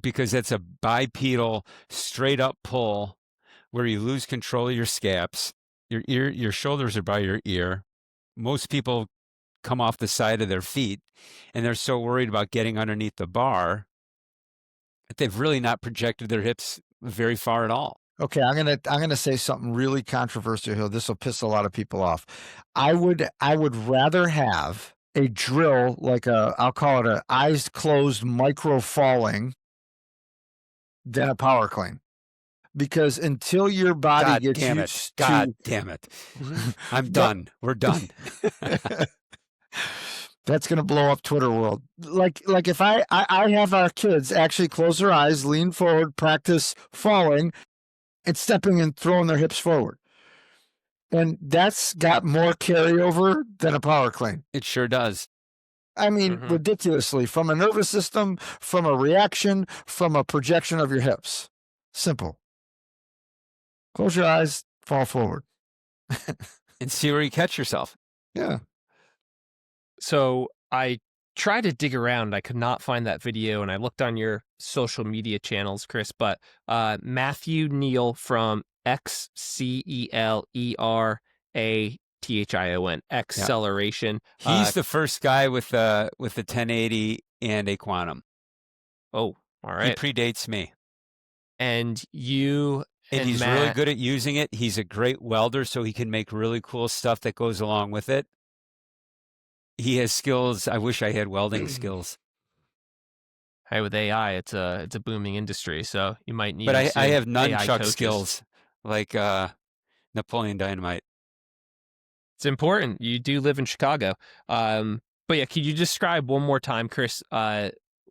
because that's a bipedal, straight up pull where you lose control of your scaps. Your shoulders are by your ear. Most people come off the side of their feet, and they're so worried about getting underneath the bar they've really not projected their hips very far at all. Okay, I'm gonna say something really controversial here. This will piss a lot of people off. I would rather have a drill like I'll call it a eyes closed micro falling than a power clean. Because until your body gets used to... God damn it. I'm done. We're done. That's going to blow up Twitter world. Like if I have our kids actually close their eyes, lean forward, practice falling and stepping and throwing their hips forward. And that's got more carryover than a power clean. It sure does. I mean, ridiculously, from a nervous system, from a reaction, from a projection of your hips. Simple. Close your eyes, fall forward. And see where you catch yourself. Yeah. So I tried to dig around. I could not find that video, and I looked on your social media channels, Chris, but Matthew Neal from XCELERATHION, Acceleration. He's the first guy with the 1080 and a quantum. Oh, all right. He predates me. And you And he's really good at using it. He's a great welder, so he can make really cool stuff that goes along with it. He has skills. I wish I had welding skills. Hey, with AI, it's a booming industry, so you might need. But I have AI nunchuck coaches. skills, like Napoleon Dynamite. It's important. You do live in Chicago. But yeah, could you describe one more time, Chris,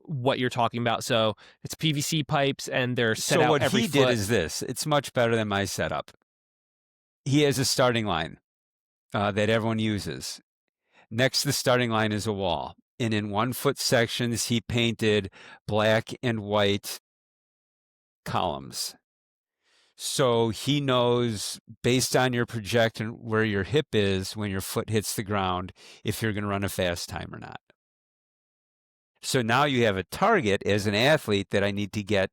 what you're talking about? So it's PVC pipes and they're set out every foot. So what he did is this. It's much better than my setup. He has a starting line that everyone uses. Next to the starting line is a wall. And in 1 foot sections, he painted black and white columns. So he knows, based on your projection, where your hip is when your foot hits the ground, if you're going to run a fast time or not. So now you have a target as an athlete that I need to get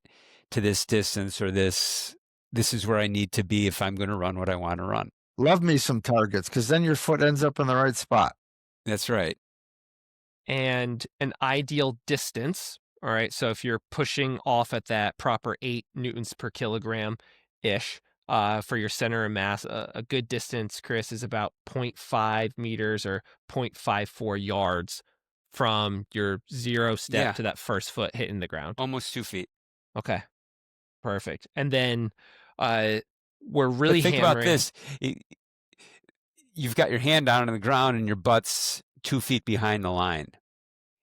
to this distance, or this is where I need to be if I'm going to run what I want to run. Love me some targets, because then your foot ends up in the right spot. That's right. And an ideal distance. All right. So if you're pushing off at that proper 8 newtons per kilogram ish for your center of mass, a good distance, Chris, is about 0.5 meters or 0.54 yards from your 0 step to that first foot hitting the ground. Almost 2 feet. Okay. Perfect. And then we're really think hammering. About this. You've got your hand down on the ground and your butt's 2 feet behind the line.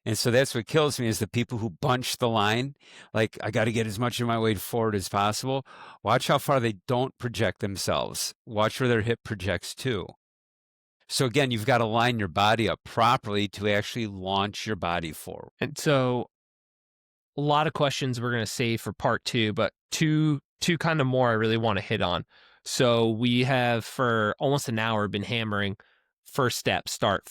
And so that's what kills me, is the people who bunch the line. Like, I got to get as much of my weight forward as possible. Watch how far they don't project themselves. Watch where their hip projects too. So again, you've got to line your body up properly to actually launch your body forward. And so a lot of questions we're going to save for part 2, but two kind of more I really want to hit on. So we have for almost an hour been hammering first step, start.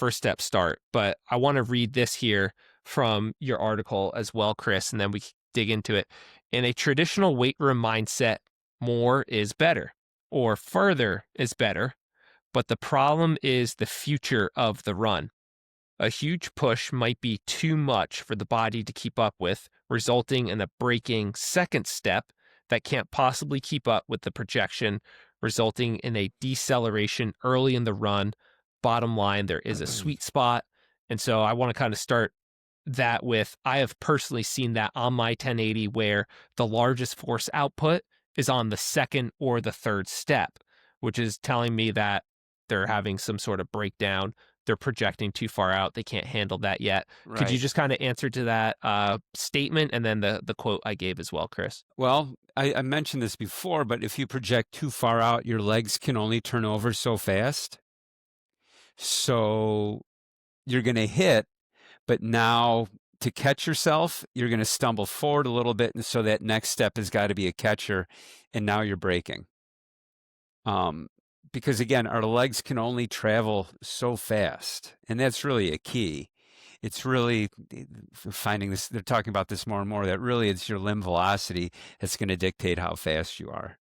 But I want to read this here from your article as well, Chris, and then we dig into it. In a traditional weight room mindset, more is better, or further is better. But the problem is the future of the run. A huge push might be too much for the body to keep up with, resulting in a breaking second step that can't possibly keep up with the projection, resulting in a deceleration early in the run. Bottom line, there is a sweet spot. And so I want to kind of start that with, I have personally seen that on my 1080 where the largest force output is on the second or the third step, which is telling me that they're having some sort of breakdown. They're projecting too far out. They can't handle that yet. Right. Could you just kind of answer to that statement and then the quote I gave as well, Chris? Well, I mentioned this before, but if you project too far out, your legs can only turn over so fast. So you're going to hit, but now to catch yourself, you're going to stumble forward a little bit. And so that next step has got to be a catcher. And now you're braking. Because again, our legs can only travel so fast. And that's really a key. It's really finding this, they're talking about this more and more, that really it's your limb velocity that's going to dictate how fast you are.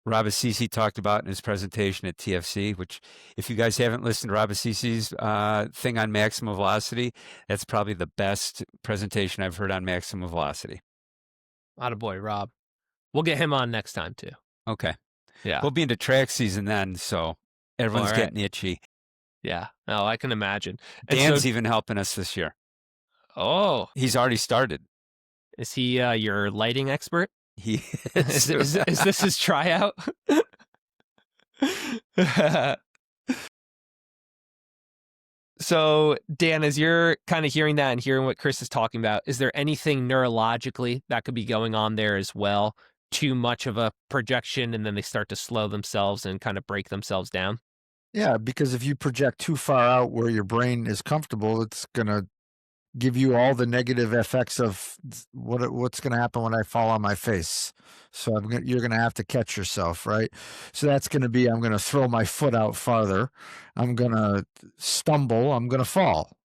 Rob Assisi talked about in his presentation at TFC, which if you guys haven't listened to Rob Assisi's thing on maximum velocity, that's probably the best presentation I've heard on maximum velocity. Attaboy, Rob. We'll get him on next time too. Okay. Yeah. We'll be into track season then, so everyone's getting itchy. Yeah. No, I can imagine. Dan's even helping us this year. Oh. He's already started. Is he your lighting expert? He is. Is this his tryout? So, Dan, as you're kind of hearing that and hearing what Chris is talking about, is there anything neurologically that could be going on there as well? Too much of a projection and then they start to slow themselves and kind of break themselves down? Yeah, because if you project too far out where your brain is comfortable, it's going to give you all the negative effects of what's going to happen when I fall on my face. So you're going to have to catch yourself, right? So that's going to be, I'm going to throw my foot out farther. I'm going to stumble. I'm going to fall.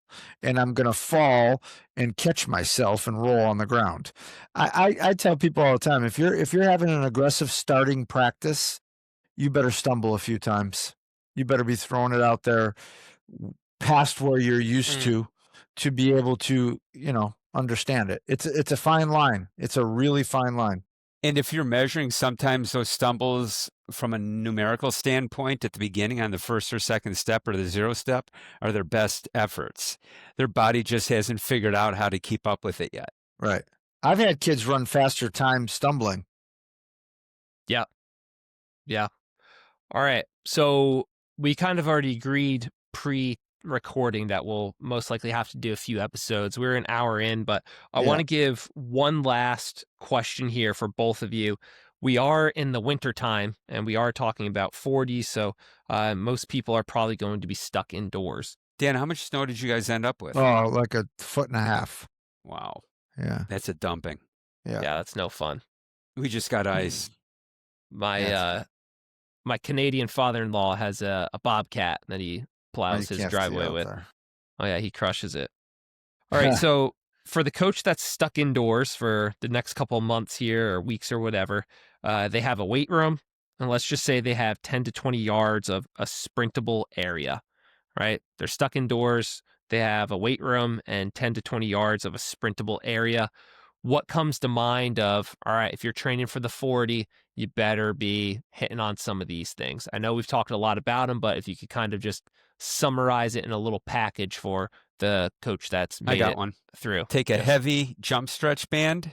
And I'm going to fall and catch myself and roll on the ground. I tell people all the time, if you're having an aggressive starting practice, you better stumble a few times. You better be throwing it out there past where you're used to be able to, understand it. It's a fine line. It's a really fine line. And if you're measuring sometimes those stumbles from a numerical standpoint at the beginning on the first or second step or the 0 step are their best efforts. Their body just hasn't figured out how to keep up with it yet. Right. I've had kids run faster time stumbling. Yeah. All right. So we kind of already agreed pre-recording that we'll most likely have to do a few episodes. We're an hour in, but I want to give one last question here for both of you. We are in the winter time and we are talking about 40, so most people are probably going to be stuck indoors. Dan, how much snow did you guys end up with? Oh, like 1.5 feet. Wow. Yeah. That's a dumping. Yeah. That's no fun. We just got ice. My Canadian father-in-law has a bobcat that he plows his driveway with. Oh yeah, he crushes it. All right, so for the coach that's stuck indoors for the next couple of months here or weeks or whatever, they have a weight room, and let's just say they have 10 to 20 yards of a sprintable area, right? They're stuck indoors. They have a weight room and 10 to 20 yards of a sprintable area. What comes to mind of, all right, if you're training for the 40, you better be hitting on some of these things. I know we've talked a lot about them, but if you could kind of just summarize it in a little package for the coach that's made it one through. Take a heavy jump stretch band,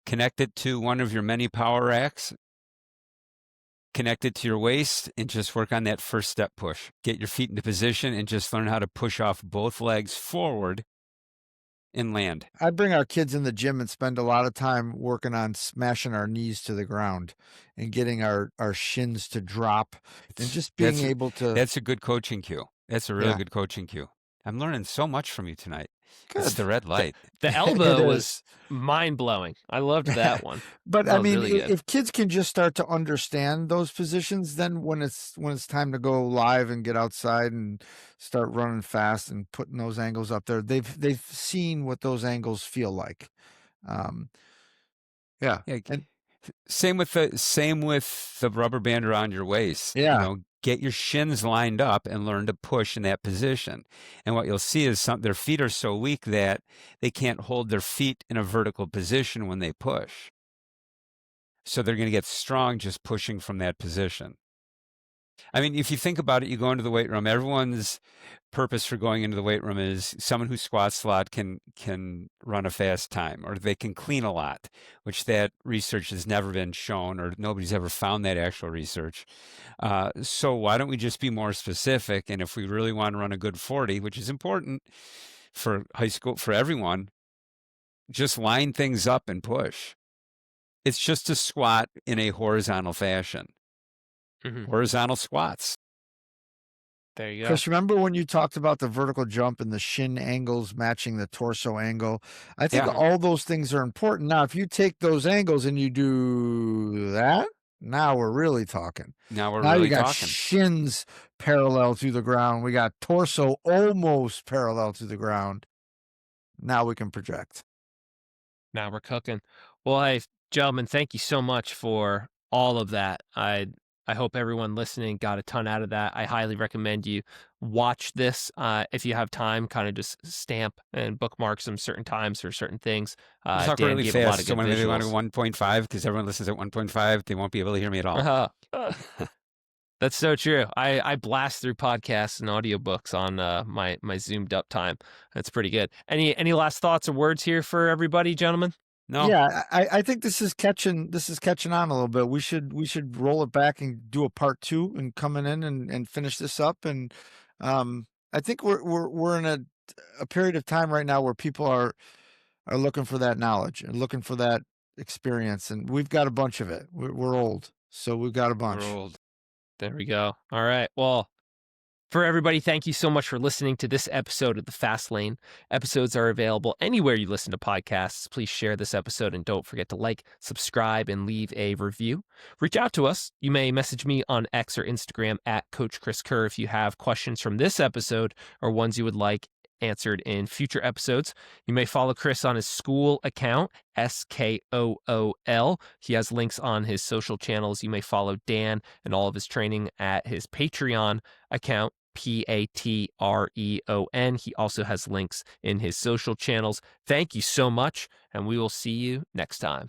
connect it to one of your many power racks, connect it to your waist, and just work on that first step push. Get your feet into position and just learn how to push off both legs forward and land. I bring our kids in the gym and spend a lot of time working on smashing our knees to the ground and getting our shins to drop and just being able to. That's a good coaching cue. That's a really good coaching cue. I'm learning so much from you tonight. Good. It's the red light. The elbow was mind-blowing. I loved that one. But That I was mean, really good. if kids can just start to understand those positions, then when it's time to go live and get outside and start running fast and putting those angles up there, they've seen what those angles feel like. And same with the rubber band around your waist. Yeah. Get your shins lined up and learn to push in that position. And what you'll see is their feet are so weak that they can't hold their feet in a vertical position when they push. So they're going to get strong just pushing from that position. I mean, if you think about it, you go into the weight room, everyone's purpose for going into the weight room is someone who squats a lot can run a fast time, or they can clean a lot, which that research has never been shown, or nobody's ever found that actual research. So why don't we just be more specific? And if we really want to run a good 40, which is important for high school, for everyone, just line things up and push. It's just a squat in a horizontal fashion. Horizontal squats. There you go. Chris, remember when you talked about the vertical jump and the shin angles matching the torso angle? I think all those things are important. Now, if you take those angles and you do that, now we're really talking. Now you got shins parallel to the ground. We got torso almost parallel to the ground. Now we can project. Now we're cooking. Well, hey, gentlemen, thank you so much for all of that. I hope everyone listening got a ton out of that. I highly recommend you watch this if you have time. Kind of just stamp and bookmark some certain times or certain things. Talk Dan really gave fast. a lot of good when they want to visuals. 1.5, because everyone listens at 1.5, they won't be able to hear me at all. That's so true. I blast through podcasts and audiobooks on my zoomed up time. That's pretty good. Any last thoughts or words here for everybody, gentlemen? No. Yeah, I think this is catching on a little bit. We should roll it back and do a part 2 and coming in and finish this up. And I think we're in a period of time right now where people are looking for that knowledge and looking for that experience, and we've got a bunch of it. We're old, so we've got a bunch. We're old. There we go. All right. Well, for everybody, thank you so much for listening to this episode of The Fast Lane. Episodes are available anywhere you listen to podcasts. Please share this episode and don't forget to like, subscribe, and leave a review. Reach out to us. You may message me on X or Instagram at Coach Chris Kerr if you have questions from this episode or ones you would like answered in future episodes. You may follow Chris on his school account, SKOOL. He has links on his social channels. You may follow Dan and all of his training at his Patreon account, Patreon. He also has links in his social channels. Thank you so much, and we will see you next time.